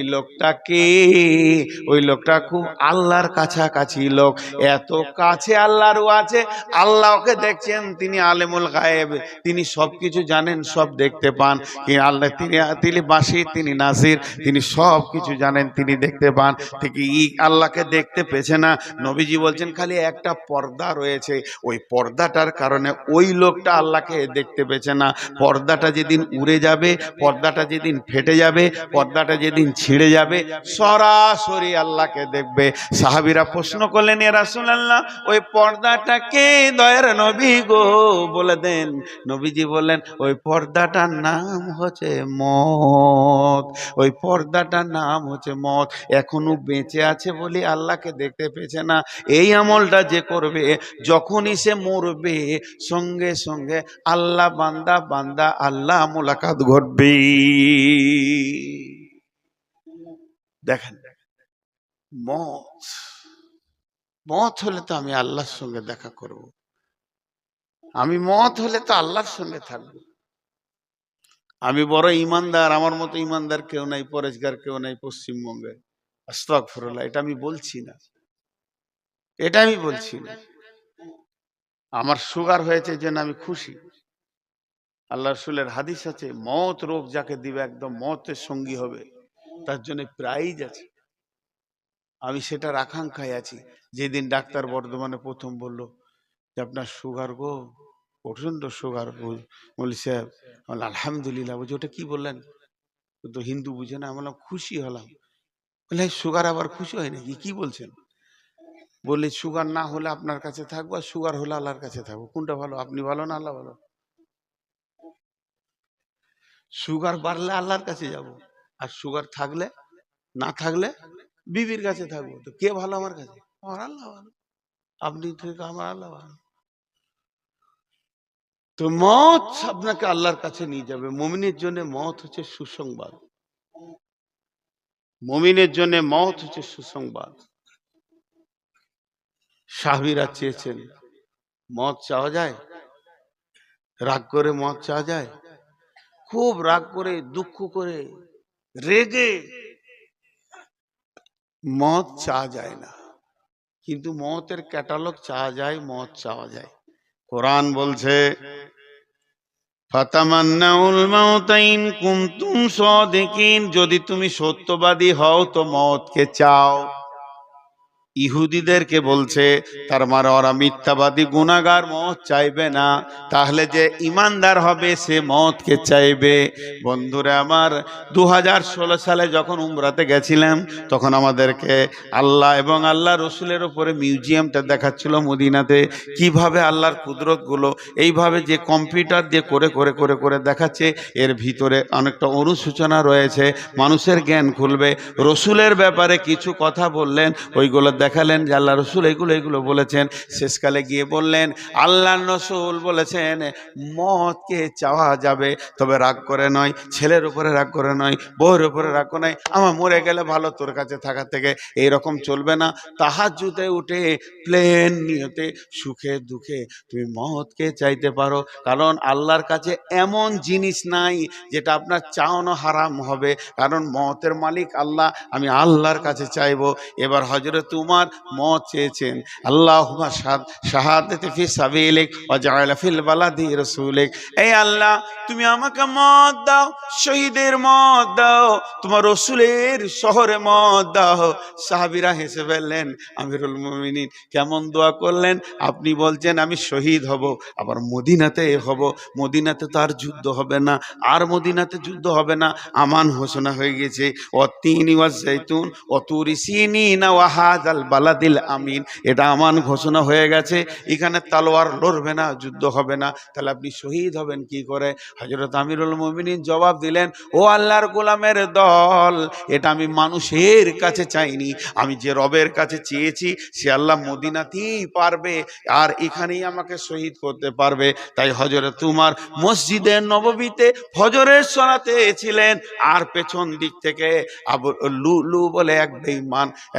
লোকটা খুব আল্লাহর কাছাকাছি লোক। এত কাছে আল্লাহরও আছে, আল্লাহ ওকে দেখছেন, তিনি আলেমুল গায়েব, তিনি সবকিছু জানেন, সব দেখতে পান। আল্লাহ তিনি বাসির, তিনি নাসির, তিনি সব কিছু জানেন, তিনি দেখতে পান। ঠিক আল্লাহকে দেখতে পেছে না। নবীজি বলছেন খালি একটা পর্দা রয়েছে, ওই পর্দাটার কারণে ওই লোকটা আল্লাহকে দেখতে পেছে না। পর্দাটা যেদিন উড়ে যাবে, পর্দাটা যেদিন ফেটে যাবে, পর্দাটা যেদিন ছিঁড়ে যাবে, সরাসরি আল্লাহকে দেখবে। সাহাবীরা প্রশ্ন করলেন, ইয়া রাসূলুল্লাহ, ওই পর্দাটা কে দয়ার নবী গো, বলে দেন। নবীজি বললেন, ওই পর্দাটার নাম হচ্ছে মত। ওই পর্দাটার নাম হচ্ছে মত। এখনো বেঁচে আছে বলে আল্লাহকে দেখতে পেছে না। এই আমলটা যে করবে, যখনই সে মরবে, সঙ্গে সঙ্গে আল্লাহ বান্দা আল্লাহ মোলাকাত ঘটবে। দেখেন, মত হলে তো আমি আল্লাহর সঙ্গে দেখা করব, আমি মত হলে তো আল্লাহর সঙ্গে থাকবো। আমি বড় ইমানদার, আমার মতো ইমানদার কেউ নাই, পরেশগার কেউ নাই পশ্চিমবঙ্গে। আস্তাগফিরুল্লাহ, এটা আমি বলছি না, এটা আমি বলছি না। আমার সুগার হয়েছে জন্য আমি খুশি। আল্লাহ রাসূলের হাদিস আছে, মত রোগ যাকে দিবে একদম মতের সঙ্গী হবে, তার জন্য প্রাইজ আছে। আমি সেটার আকাঙ্ক্ষায় আছি। যেদিন ডাক্তার বর্ধমানে প্রথম বলল যে আপনার সুগার গো, প্রচন্ড সুগার, বলি সাহেব, আলহামদুলিল্লাহ। বলছি ওটা কি বললেন? তো হিন্দু বুঝে না। আমি বললাম খুশি হলাম। বলে সুগার আবার খুশি হয় নাকি, কি বলছেন? বলি সুগার না হলে আপনার কাছে থাকবো, আর সুগার হলে আল্লাহর কাছে থাকবো, কোনটা ভালো? আপনি ভালো না আল্লাহ ভালো? সুগার বাড়লে আল্লাহর কাছে যাব, আর সুগার থাকলে, না থাকলে বিবির কাছে থাকবো। তো কে ভালো আমার কাছে? আমার আল্লাহ ভালো। আপনি থেকে আমার আল্লাহ ভালো। তো মত আপনাকে আল্লাহর কাছে নিয়ে যাবে। মুমিনের জন্য মত হচ্ছে সুসংবাদ, মুমিনের জন্য মত হচ্ছে সুসংবাদ। সাহাবীরা চেয়েছেন, মত চাওয়া যায়? রাগ করে মত চাওয়া যায়? খুব রাগ করে, দুঃখ করে, রেগে মত চাওয়া যায় না, কিন্তু মতের ক্যাটালগ চাওয়া যায়, মত চাওয়া যায়। কোরআন বলছে ফাতামান্নাউল মাউতা ইন কুনতুম সাদিকিন, যদি তুমি সত্যবাদী হও তো মতকে চাও। ইহুদিদেরকে বলছে, তার মানে ওরা মিথ্যাবাদী গুনাহগার, মত চাইবে না। তাহলে যে ইমানদার হবে সে মতকে চাইবে। বন্ধুরা আমার, 2016 সালে যখন উমরাতে গেছিলাম, তখন আমাদেরকে আল্লাহ এবং আল্লাহ রসুলের উপরে মিউজিয়ামটা দেখাচ্ছিল মদিনাতে, কিভাবে আল্লাহর কুদরতগুলো এইভাবে যে কম্পিউটার দিয়ে করে করে করে করে দেখাচ্ছে, এর ভিতরে অনেকটা অনুসূচনা রয়েছে, মানুষের জ্ঞান খুলবে। রসুলের ব্যাপারে কিছু কথা বললেন, ওইগুলো দেখালেন যে আল্লাহ রসুল এগুলো এগুলো বলেছেন। শেষকালে গিয়ে বললেন আল্লাহ রসুল বলেছেন মতকে চাওয়া যাবে, তবে রাগ করে নয়, ছেলের উপরে রাগ করে নয়, বউয়ের উপরে রাগ করে নয়, আমার মরে গেলে ভালো তোর কাছে থাকার থেকে, এইরকম চলবে না। তাহাজ্জুদে উঠে প্লেন নিয়তে সুখে দুঃখে তুমি মতকে চাইতে পারো, কারণ আল্লাহর কাছে এমন জিনিস নাই যেটা আপনার চাওয়ানো হারাম হবে, কারণ মতের মালিক আল্লাহ। আমি আল্লাহর কাছে চাইবো। এবার হযরত উমর মত চেয়েছেন, আল্লাহুম্মা শাহাদাতি ফি সাবিলিক ওয়া জাআলা ফিল বালাদি রাসূলিক। এই আল্লাহ, তুমি আমাকে মত দাও, শহীদের মত দাও, তোমার রসুলের শহরে মত দাও। সাহাবীরা হেসে ফেললেন, আমিরুল মুমিনিন কেমন দোয়া করলেন? আপনি বলছেন আমি শহীদ হব, আবার মদিনাতে হব, মদিনাতে তো আর যুদ্ধ হবে না, আর মদিনাতে যুদ্ধ হবে না, আমান ঘোষণা হয়ে গেছে। অতিনি ওয়াজ জাইতুন অতুরি সিনিনা ওয়া হাযাল বালাদিল আমিন, এটা আমান ঘোষণা হয়ে গেছে, এখানে তলোয়ার লড়বে না, যুদ্ধ হবে না। তাহলে আপনি শহীদ হবেন কি করে? হযরত আমিরুল মুমিনিন জবাব দিলেন, ও আল্লাহর গোলামের দল, এটা আমি মানুষের কাছে চাইনি, আমি যে রবের কাছে চেয়েছি সে আল্লাহ মদিনাতেই পারবে, আর এখানেই আমাকে শহীদ করতে পারবে। তাই হযরত উমর মসজিদে নববীতে ফজরের সালাতে ছিলেন, আর পেছন দিক থেকে আবু লুলু বলে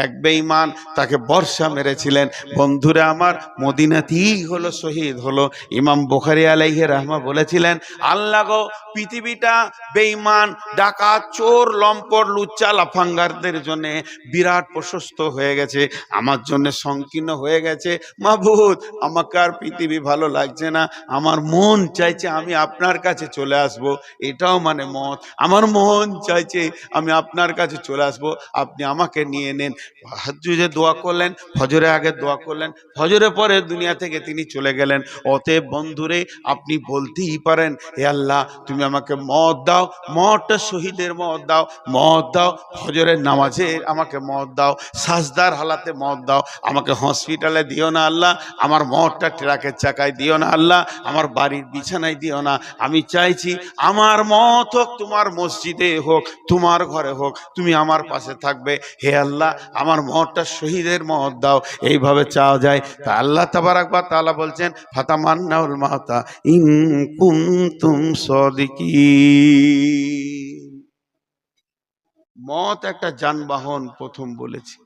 এক বেঈমান তাকে বর্ষা মেরেছিলেন। বন্ধুরা আমার, মদিনাতেই হলো শহীদ হলো। ইমাম বুখারী আলাইহি রাহমা বলেছিলেন, আল্লাহ গো, পৃথিবীটা বেঈমান, ডাকাত, চোর, লম্পট, লুচ্চা, লাফাঙ্গারদের জন্য বিরাট প্রশস্ত হয়ে গেছে, আমার জন্য সংকীর্ণ হয়ে গেছে। মাবুদ, আমাকে আর পৃথিবী ভালো লাগছে না, আমার মন চাইছে আমি আপনার কাছে চলে আসব। এটাও মানে মত, আমার মন চাইছে আমি আপনার কাছে চলে আসব, আপনি আমাকে নিয়ে নেন। তাহাজ্জুদে দোয়া করলেন, ফজরের আগে দোয়া করলেন, ফজরের পরে দুনিয়া থেকে তিনি চলে গেলেন। অতএব বন্ধুরে, আপনি বলতেই পারেন, হে আল্লাহ, তুমি আমাকে মত দাও, মতটা শহীদের মত দাও, মত দাও ফজরের নামাজে আমাকে মত দাও, সাজদার হালাতে মত দাও, আমাকে হসপিটালে দিও না আল্লাহ, আমার মতটা ট্রাকের চাকায় দিও না আল্লাহ, আমার বাড়ির বিছানায় দিও না। আমি চাইছি আমার মত হোক তোমার মসজিদে হোক, তোমার ঘরে হোক, তুমি আমার পাশে থাকবে। হে আল্লাহ, আমার মতটা শহীদের মত দাও। এইভাবে চাওয়া যায়। তা আল্লাহ তাবারাক ওয়া তাআলা বলছেন, ফাতামান্নাউল মাউতা ইন কুনতুম সাদিকিন। মত একটা যানবাহন, প্রথম বলেছি,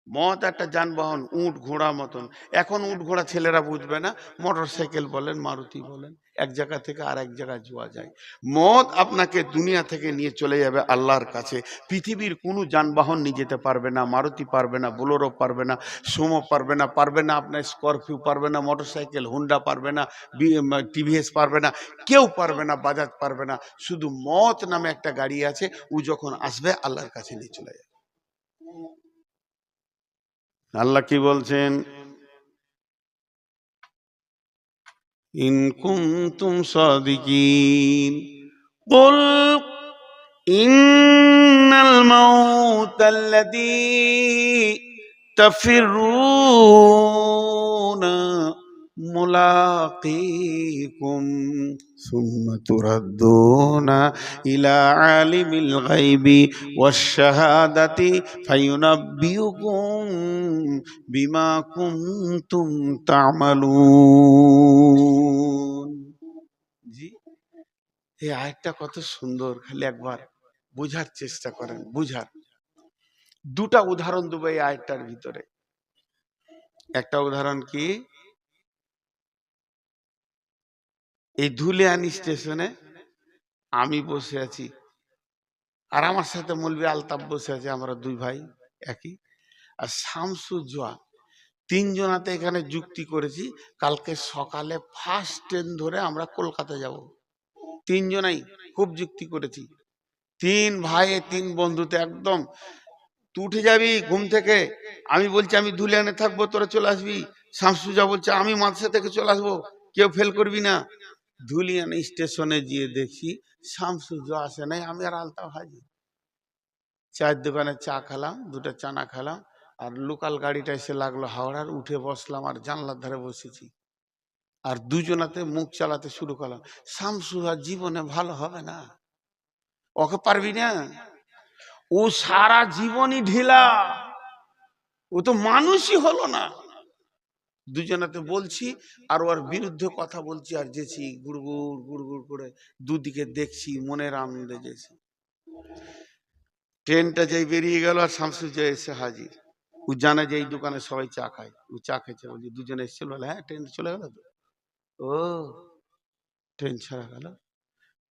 মত একটা যানবাহন, উট ঘোড়া মতন। এখন উট ঘোড়া ছেলেরা বুঝবে না, মোটর সাইকেল বলেন, মারুতি বলেন, এক জায়গা থেকে আর এক জায়গায় যাওয়া যায়। মত আপনাকে দুনিয়া থেকে নিয়ে চলে যাবে আল্লাহর কাছে। পৃথিবীর কোনো যানবাহন নিয়ে যেতে পারবে না, মারুতি পারবে না, বোলেরো পারবে না, সুমো পারবে না, আপনার স্করপিও পারবে না, মোটর সাইকেল হুন্ডা পারবে না, টিভিএস পারবে না, কেউ পারবে না, বাজাজ পারবে না। শুধু মত নামে একটা গাড়ি আছে, ও যখন আসবে আল্লাহর কাছে নিয়ে চলে যাবে। আল্লাহ কি বলছেন? ইন কুনতুম সাদিকিন কুল ইন্নাল মাউতাল্লাযী তাফিরুনা মুলাকীকুম সুম্মা তুরাদ্দুনা ইলা আলিমিল গায়বি ওয়াশ শাহাদাতি ফায়ুনাব্বিউকুম বিমা কুনতুম তা'মালুন। জি, এই আয়াতটা কত সুন্দর, খালি একবার বোঝার চেষ্টা করেন। বুঝার দুটা উদাহরণ দেবো এই আয়াতটার ভিতরে। একটা উদাহরণ কি, এই ধুলিয়ানি স্টেশনে আমি বসে আছি আর আমার সাথে মৌলভী আলতাফ বসে আছে, আমরা দুই ভাই একই। আর শামসুজ্জোয়া, তিনজনাতে এখানে যুক্তি করেছি কালকে সকালে ফার্স্ট ট্রেন ধরে আমরা কলকাতা যাব। তিনজনাই খুব যুক্তি করেছি, তিন ভাই তিন বন্ধুতে একদম। তুই উঠে যাবি ঘুম থেকে, আমি বলছি আমি ধুলিয়ানে থাকবো, তোরা চলে আসবি। শামসুজা বলছে আমি মাদ্রাসা থেকে চলে আসবো, কেউ ফেল করবি না। ধুলিয়ান স্টেশনে গিয়ে দেখি শামসুজা আসে নাই, আমি আর আলতাফ হাজির। চায়ের দোকানে চা খেলাম, দুটো চানা খেলাম, আর লোকাল গাড়িটা এসে লাগলো হাওড়ার, উঠে বসলাম আর জানলার ধারে বসেছি। আর দুজনাতে মুখ চালাতে শুরু করলাম, শামসুজা জীবনে ভালো হবে না, ওকে পারবি না, ও সারা জীবনই ঢিলা, ও তো মানুষই হলো না। দুজনাতে বলছি আর ওর বিরুদ্ধে কথা বলছি, আর যেছি গুড়গুড় গুড়গুড় করে দুদিকে দেখছি, মনের আনন্দে যেছি। ট্রেনটা যেই বেরিয়ে গেল আর শামসুজ্জা এসে হাজির। ও জানে যে এই দোকানে সবাই চা খায়, ও চা খেয়েছে। বলছি দুজনে এসেছিল, বলে হ্যাঁ ট্রেন চলে গেল তো। ও ট্রেন ছাড়া গেল,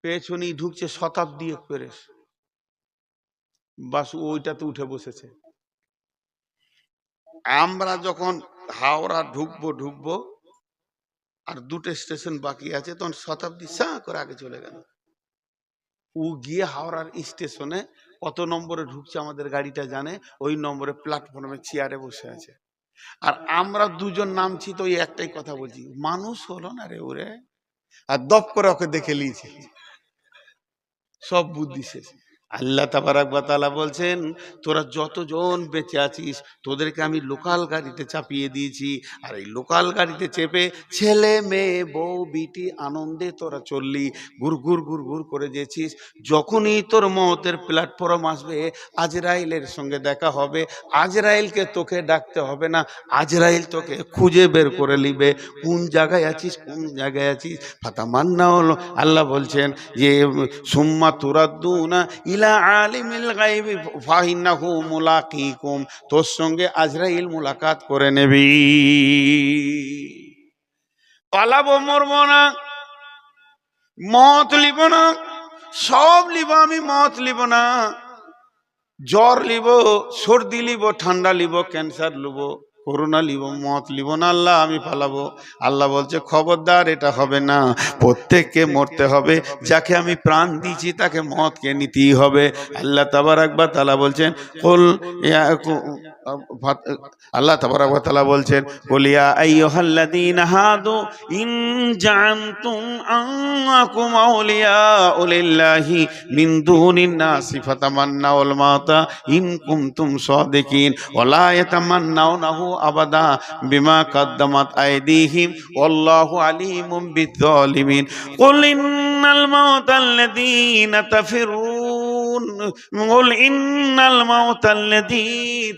পেছনেই ঢুকছে শতাব্দী এক্সপ্রেস, বাস ওইটাতে উঠে বসেছে। আমরা যখন হাওড়া ঢুকবো আর দুটো স্টেশন বাকি আছে, তখন শতাব্দী সা করে আগে চলে গেল। ও গিয়ে হাওড়ার স্টেশনে কত নম্বরে ঢুকছে আমাদের গাড়িটা জানে, ওই নম্বরে প্ল্যাটফর্মে চেয়ারে বসে আছে। আর আমরা দুজন নামছি, তো ওই একটাই কথা বলছি, মানুষ হলো না রে ওরে। আর দপ করে ওকে দেখে নিয়েছে, সব বুদ্ধি শেষ। আল্লাহ তাবারাক ওয়া তাআলা বলছেন, তোরা যতজন বেঁচে আছিস তোদেরকে আমি লোকাল গাড়িতে চাপিয়ে দিয়েছি। আর এই লোকাল গাড়িতে চেপে ছেলে মেয়ে বউ বিটি আনন্দে তোরা চললি, গুড়গুড় গুড়গুড় করে যেছিস। যখনই তোর মওতের প্ল্যাটফর্ম আসবে, আজরাইলের সঙ্গে দেখা হবে। আজরাইলকে তোকে ডাকতে হবে না, আজরাইল তোকে খুঁজে বের করে নিবে, কোন জায়গায় আছিস কোন জায়গায় আছিস। ফাতামান্না হলো, আল্লাহ বলছেন যে সুম্মা তুরাদ্দুনা ইলা আলিমিল গায়বি ফাইন্নাহু মুলাকীকুম, তোর সঙ্গে আজরাইল মুলাকাত করে নেবি। পালাবো, মরবো না, মত লিব না, সব লিব আমি, মত লিব না। জ্বর লিব, সর্দি লিব, ঠান্ডা লিব, ক্যান্সার লিব, করোনা লিব, মত লিব না। আল্লাহ আমি পালাবো। আল্লাহ বলছে খবরদার, এটা হবে না, প্রত্যেককে মরতে হবে। যাকে আমি প্রাণ দিয়েছি তাকে মতকে নিতেই হবে। আল্লাহ তাবারাক ওয়া তাআলা বলছেন, কুল আল্লাহ তাবারাক ওয়া তাআলা বলছেন, কুল ইয়া আইয়ুহাল্লাযীনা হাদু ইন জাআনতুম আনকুম আউলিয়াউ লিল্লাহি মিন দুনিন নাসি ফাতামান্নাউল মাউতা ইন কুনতুম সাদিকিন ওয়ালা ইয়াতামান্নাউনাহু আবাদা বিমা কাদ্দামাত আইদিহিম ওয়াল্লাহু আলিমুম বিয-যালিমিন। কুল ইন্নাল মাউতাল্লাযীনা তাফিরুন কুল ইন্নাল মাউতাল্লাযী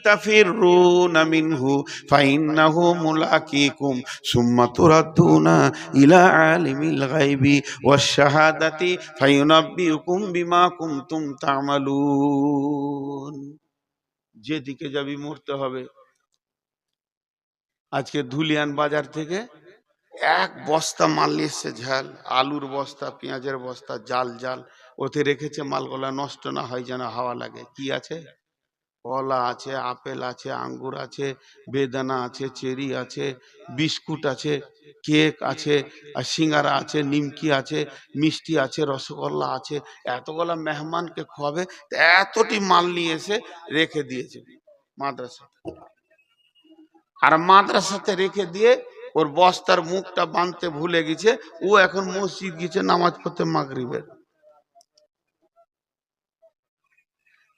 তাফিরুনা মিনহু ফাইন্নাহু মুলাকীকুম সুম্মা তুরাদ্দুনা ইলা আলিমিল গায়বি ওয়াশ শাহাদাতি ফায়ুনাব্বিউকুম বিমা কুনতুম তা'মালুন। যেদিকে যাবি মরতে হবে। আজকে ধুলিয়ান বাজার থেকে এক বস্তা মাল নিয়ে এসছে, ঝাল আলুর বস্তা, পেঁয়াজের বস্তা, জাল জাল ওতে রেখেছে, মালগুলা নষ্ট না হয় যেন হাওয়া লাগে। কি আছে? কলা আছে, আপেল আছে, আঙ্গুর আছে, বেদানা আছে, চেরি আছে, বিস্কুট আছে, কেক আছে, আর সিঙ্গারা আছে, নিমকি আছে, মিষ্টি আছে, রসগোল্লা আছে। এতগুলা মেহমানকে খাওয়াবে, এতটি মাল নিয়ে এসে রেখে দিয়েছে মাদ্রাসা। আর মাদ্রাসাতে রেখে দিয়ে ওর বস্তার মুখটা বাঁধতে ভুলে গেছে। ও এখন মসজিদ গেছে নামাজ পড়তে মাগরিবের।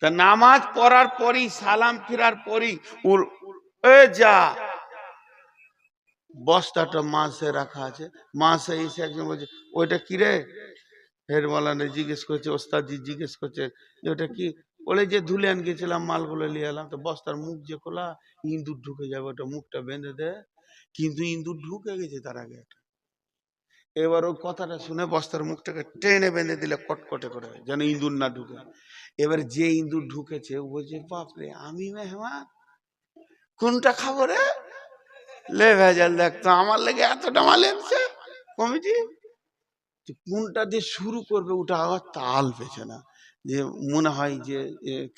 তা নামাজ পড়ার পরই সালাম ফিরার পরই যা বস্তাটা মাসে রাখা আছে, মাসে এসে একজন বলছে ওইটা কি রে? ফের মৌলানা জিজ্ঞেস করছে, ওস্তাদজি জিজ্ঞেস করছে যে ওটা কি? বলে যে ধুলে আন গেছিলাম, মালগুলো নিয়ে এলাম, তো বস্তার মুখ যে খোলা, ইঁদুর ঢুকে যাবে, ওটা মুখটা বেঁধে দে। কিন্তু ইঁদুর ঢুকে গেছে তার আগে। এবার ওই কথাটা শুনে বস্তার মুখটাকে টেনে বেঁধে দিলে কটকটে করে, যেন ইঁদুর না ঢুকে। এবার যে ইঁদুর ঢুকেছে ও বলছে বাপরে, আমি মেহমান, কোনটা খাবো রে? লে ভেজাল, দেখতো আমার লেগে এতটা মাল এনেছে কমিটি, কোনটা দিয়ে শুরু করবে ওটা আবার তাল পেছে না। যে মনে হয় যে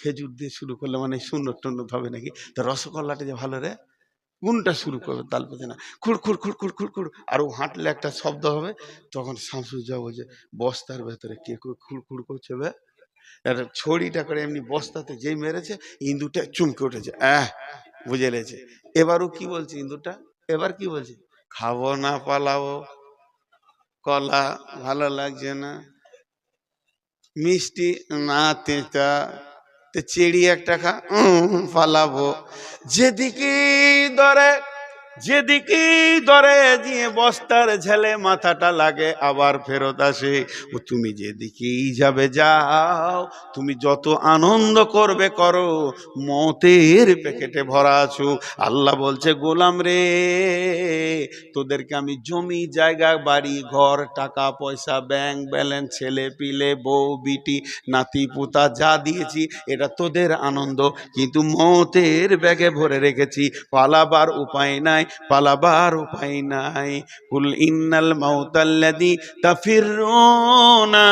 খেজুর দিয়ে শুরু করলে মানে সুন্নত টুন্নত হবে নাকি, তো রসগোল্লাটা যে ভালো রে, কোনটা শুরু করবে তাল পেছে না। খুড় খুড় খুড় খুড় খুড় খুড়, আর ও হাঁটলে একটা শব্দ হবে। তখন শামসুজ্জামান বলছে বস্তার ভেতরে কে খুড় খুড় করছে বে? একটা ছড়িটা করে এমনি বস্তাতে যেই মেরেছে, ইন্দুরটা চুমকে উঠেছে, বুঝে লেছে। এবারও কি বলছে ইন্দুরটা, এবার কি বলছে? খাবো না পালাবো, কলা ভালো লাগছে না, মিষ্টি না তেঁতা, চেড়ি একটা খা, পালাবো। যেদিকে ধরে যেদিকে ধরে দিয়ে বস্তার ঝেলে মাথাটা লাগে, আবার ফেরত আসে। ও তুমি যেদিকেই যাবে যাও, তুমি যত আনন্দ করবে করো, মতের প্যাকেটে ভরা আছো। আল্লাহ বলছে গোলাম রে, তোদেরকে আমি জমি জায়গা বাড়ি ঘর টাকা পয়সা ব্যাংক ব্যালেন্স ছেলে পিলে বউ বিটি নাতি পুতা যা দিয়েছি, এটা তোদের আনন্দ, কিন্তু মতের ব্যাগে ভরে রেখেছি। পালাবার উপায় নাই, পালাবার উপায় নাই। কুল ইন্নাল মাউতাল্লাযী তাফিরুনা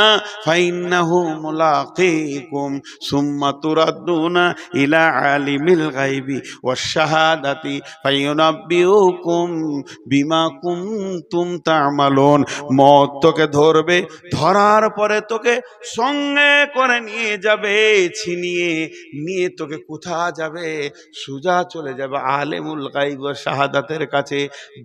ফাইন্নাহু মুলাকীকুম সুম্মা তুরাদ্দুনা ইলা আলিমিল গায়বি ওয়াশ শাহাদাতি ফায়ুনাব্বিউকুম বিমা কুনতুম তা'মালুন। মত তোকে ধরবে, ধরার পরে তোকে সঙ্গে করে নিয়ে যাবে, ছিনিয়ে নিয়ে তোকে কোথা যাবে? সোজা চলে যাবে আলেমুল গায়ব ওয়াশ শাহাদাতের কাছে।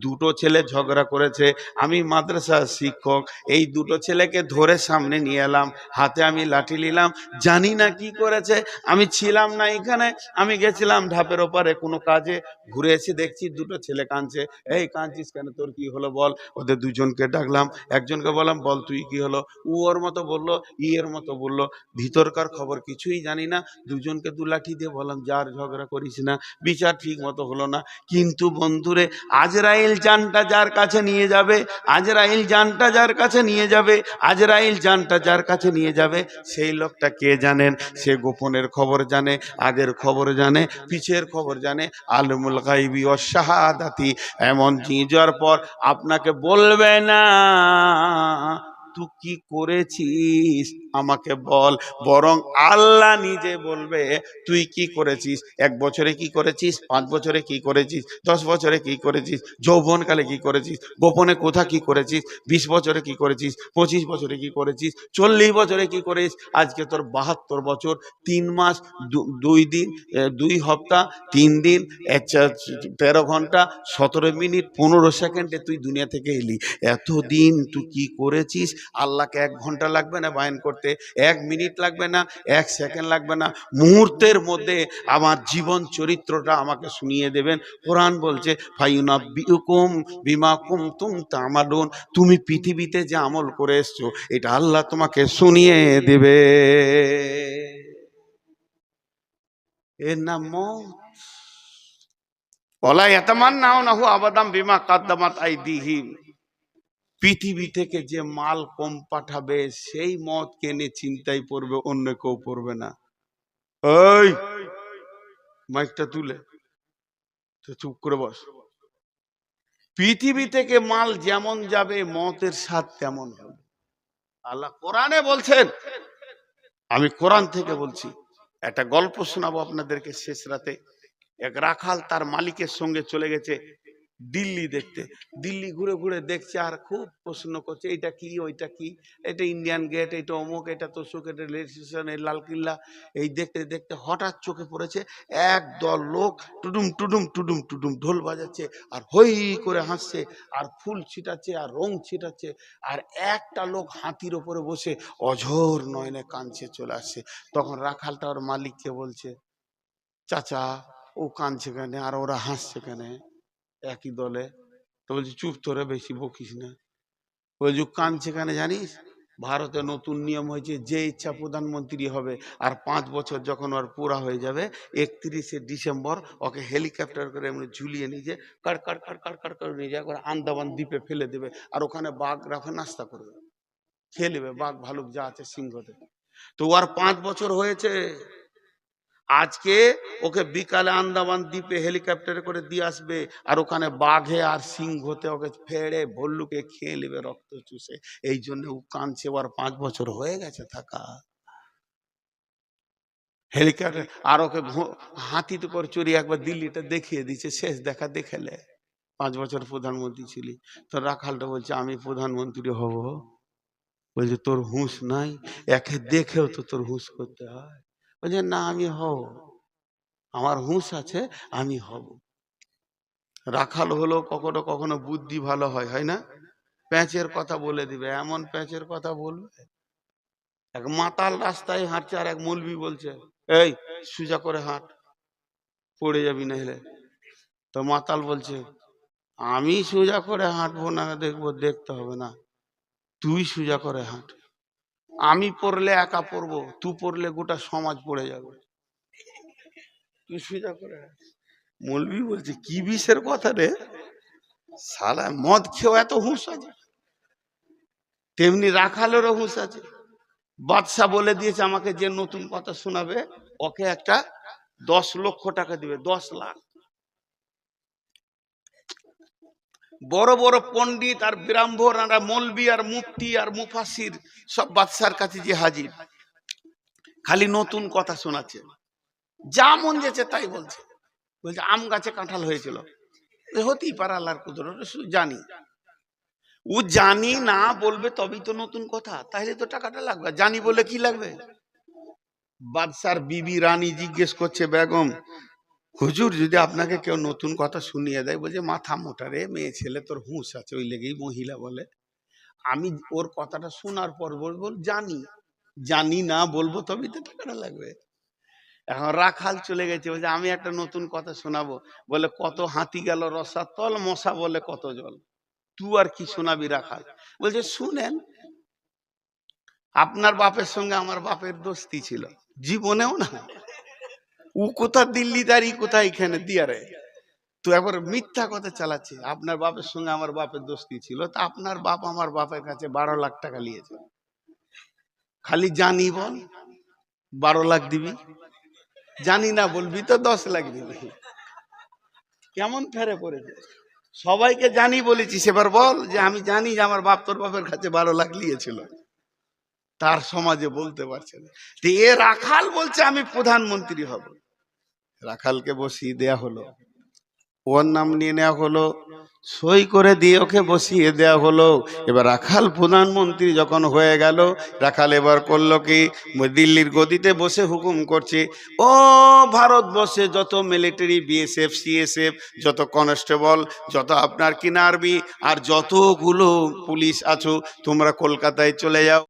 দুটো ছেলে ঝগড়া করেছে, আমি মাদ্রাসার শিক্ষক, এই দুটো ছেলেকে ধরে সামনে নিয়ে এলাম, হাতে আমি লাঠি নিলাম, জানি না কি করেছে, আমি ছিলাম না এখানে, আমি গেছিলাম ধাপের ওপারে কোনো কাজে, ঘুরে এসে দেখছি দুটো ছেলে কাঁদছে। এই কাঁদছিস কেন, তোর কি হলো বল? ওদের দুজনকে ডাকলাম, একজনকে বললাম বল তুই কি হলো? ও ওর মতো বললো, এর মতো বললো, ভিতরকার খবর কিছুই জানি না। দুজনকে দু লাঠি দিয়ে বললাম যার ঝগড়া করিস না, বিচার ঠিক মতো হলো না। কিন্তু বন্ধুরে, আজরাইল জানটা যার কাছে নিয়ে যাবে, আজরাইল জানটা যার কাছে নিয়ে যাবে, আজরাইল জানটা যার কাছে নিয়ে যাবে, সেই লোকটা কে জানেন? সে গোপনের খবর জানে, আগের খবর জানে, পিছের খবর জানে, আলিমুল গায়বি ওয়াশ শাহাদাতি। এমন যাওয়ার পর আপনাকে বলবে না তুই কি করেছিস আমাকে বল, বরং আল্লাহ নিজে বলবে তুই কি করেছিস, 1 বছরে কি করেছিস, 5 বছরে কি করেছিস, 10 বছরে কি করেছিস, যৌবনকালে কি করেছিস, গোপনে কোথা কি করেছিস, 20 বছরে কি করেছিস, 25 বছরে কি করেছিস, 40 বছরে কি করেছিস। আজকে তোর 72 বছর 3 মাস 2 দিন 2 সপ্তাহ 3 দিন 13 ঘন্টা 17 মিনিট 15 সেকেন্ডে তুই দুনিয়া থেকে এলি। এতদিন তুই কি করেছিস? আল্লাহকে 1 ঘন্টা লাগবে না বয়ান করতে, 1 মিনিট লাগবে না, 1 সেকেন্ড লাগবে না, মুহূর্তের মধ্যে আমার জীবন চরিত্রটা আমাকে শুনিয়ে দেবেন। কোরআন বলছে ফায়ুনাব্বিউকুম বিমা কুনতুম তা'মালুন, তুমি পৃথিবীতে যে আমল করে এসছো এটা আল্লাহ তোমাকে শুনিয়ে দেবে। এর নাম মওত। ওয়ালা ইয়াতামান্নাউনাহু আবাদাম বিমা কাদ্দামাত আইদিহিম। পৃথিবী থেকে যে মাল কম পাঠাবে সেই মদ কেনে চিন্তায় পড়বে, অন্য কেউ পড়বে না। ওই মাইকটা তুলে তো চুপ করে বস। পৃথিবী থেকে মাল যেমন যাবে মতের স্বাদ তেমন হবে। আল্লাহ কোরআনে বলছেন, আমি কোরআন থেকে বলছি। একটা গল্প শোনাবো আপনাদেরকে শেষ রাতে। এক রাখাল তার মালিকের সঙ্গে চলে গেছে দিল্লি দেখতে। দিল্লি ঘুরে ঘুরে দেখছে আর খুব প্রশ্ন করছে, এটা কি ওইটা কি, এটা ইন্ডিয়ান গেট, এটা অমুক, এটা তোষক, এটা রেল স্টেশন, এই লালকিল্লা। এই দেখতে দেখতে হঠাৎ চোখে পড়েছে একদল লোক টুডুম টুডুম টুডুম টুডুম ঢোল বাজাচ্ছে আর হই করে হাসছে আর ফুল ছিটাচ্ছে আর রং ছিটাচ্ছে। আর একটা লোক হাতির ওপরে বসে অঝোর নয়নে কাঁদছে চলে আসছে। তখন রাখালটা ওর মালিককে বলছে, চাচা ও কাঁদছে কেন আর ওরা হাসছে কেন, একই দলে? তো বলছি চুপ, তোরা বেশি বকিস না। ওই যে কাঁদছে কেন জানিস? ভারতে নতুন নিয়ম হয়েছে, যে ইচ্ছা প্রধানমন্ত্রী হবে, আর 5 বছর যখন ওর পুরা হয়ে যাবে 31শে ডিসেম্বর ওকে হেলিকপ্টার করে এমনি ঝুলিয়ে নিয়ে যে card card card card card করে নিয়ে যায়, আন্দামান দ্বীপে ফেলে দেবে। আর ওখানে বাঘ রাখে নাস্তা করবে, খেয়ে নেবে, বাঘ ভালুক যা আছে সিংহতে। তো আর 5 বছর হয়েছে। আজকে ওকে বিকালে আন্দামান দ্বীপে হেলিকপ্টারে করে দিয়ে আসবে, আর ওখানে বাঘে আর সিংহতে ওকে ফেড়ে ভল্লুকে খেয়ে নেবে রক্ত চুষে। এই জন্য ও কাঁদছে, ওর 5 বছর হয়ে গেছে থাকা হেলিকপ্টার। আর ওকে হাতিতে করে চড়িয়ে একবার দিল্লিটা দেখিয়ে দিচ্ছে, শেষ দেখা দেখেলে। 5 বছর প্রধানমন্ত্রী ছিলি। তো রাখালটা বলছে আমি প্রধানমন্ত্রী হব? বলছে তোর হুঁশ নাই? একে দেখেও তো তোর হুঁশ করতে হয়। বলছে না আমি হব, আমার হুঁশ আছে, আমি হব। রাখাল হলো কখনো কখনো বুদ্ধি ভালো হয়, হয় না? প্যাঁচের কথা বলে দিবে, এমন প্যাঁচের কথা বলবে। এক মাতাল রাস্তায় হাঁটছে আর এক মৌলবি বলছে এই সোজা করে হাঁট, পড়ে যাবি না হলে। তো মাতাল বলছে আমি সোজা করে হাঁটবো না, দেখবো, দেখতে হবে না, তুই সোজা করে হাঁট। আমি পড়লে একা পড়বো, তুই পড়লে গোটা সমাজ পড়ে যাবে, তুই সোজা করে হাঁট। মৌলবি বলছে কি বিষের কথা রে, সালা মদ খেয়েও এত হুঁশ আছে? তেমনি রাখালেরও হুঁশ আছে। বাদশা বলে দিয়েছে আমাকে যে নতুন কথা শোনাবে ওকে একটা 10 লক্ষ টাকা দিবে, 10 লাখ। বড় বড় পণ্ডিত আর ব্রাহ্মণ আর মৌলবি আর মুফতি আর মুফাসির সব বাদশার কাছে যে হাজির, খালি নতুন কথা শোনাচ্ছে, যা মন যেছে তাই বলছে। বলছে আম গাছে কাঁঠাল হয়েছিল, হতেই পারে, আল্লাহর কুদরত, জানি। ও জানি না বলবে তবেই তো নতুন কথা, তাহলে তো টাকাটা লাগবে। জানি বলে কি লাগবে? বাদশার বিবি রানী জিজ্ঞেস করছে বেগম, হুজুর যদি আপনাকে কেউ নতুন কথা শুনিয়ে দেয়, বলছে মাথা মোটা রে, মেয়ে ছেলে তোর হুঁশ আছে, ওই লেগেই মহিলা বলে। আমি ওর কথাটা শোনার পর বলবো জানি, জানি না বলবো তবেই তো টাকাটা লাগবে। এখন রাখাল চলে গেছে, বলছে আমি একটা নতুন কথা শোনাবো। বলে কত হাতি গেল রসাতল, মশা বলে কত জল। তুই আর কি শোনাবি রাখাল? বলছে শুনেন, আপনার বাপের সঙ্গে আমার বাপের দোস্তি ছিল, জীবনেও না। ও কোথা দিল্লি দাঁড়ি, কোথায় এখানে দিয়ারে। তো একবার মিথ্যা কথা চালাচ্ছে, আপনার বাপের সঙ্গে আমার বাপের দোস্তি ছিল। তা আপনার বাপ আমার বাপের কাছে 12 লাখ টাকা নিয়েছে। খালি জানি বল, 12 লাখ দিবি, জানি না বলবি তো 10 লাখ দিবি। কেমন ফেরে পড়েছে? সবাইকে জানি বলেছি, সেবার বল যে আমি জানি যে আমার বাপ তোর বাপের কাছে 12 লাখ নিয়েছিল। তার সমাজে বলতে পারছে না। তো এ রাখাল বলছে আমি প্রধানমন্ত্রী হব। রাখালকে বসিয়ে দেয়া হলো, ওর নাম নিয়ে নেওয়া হলো, সই করে দিয়ে ওকে বসিয়ে দেওয়া হলো। এবার রাখাল প্রধানমন্ত্রী যখন হয়ে গেল, রাখাল এবার করলো কি, দিল্লির গদিতে বসে হুকুম করছে, ও ভারতবর্ষে যত মিলিটারি, বিএসএফ, সিএসএফ, যত কনস্টেবল, যত আপনার কিনা আর্মি আর যতগুলো পুলিশ আছো, তোমরা কলকাতায় চলে যাও।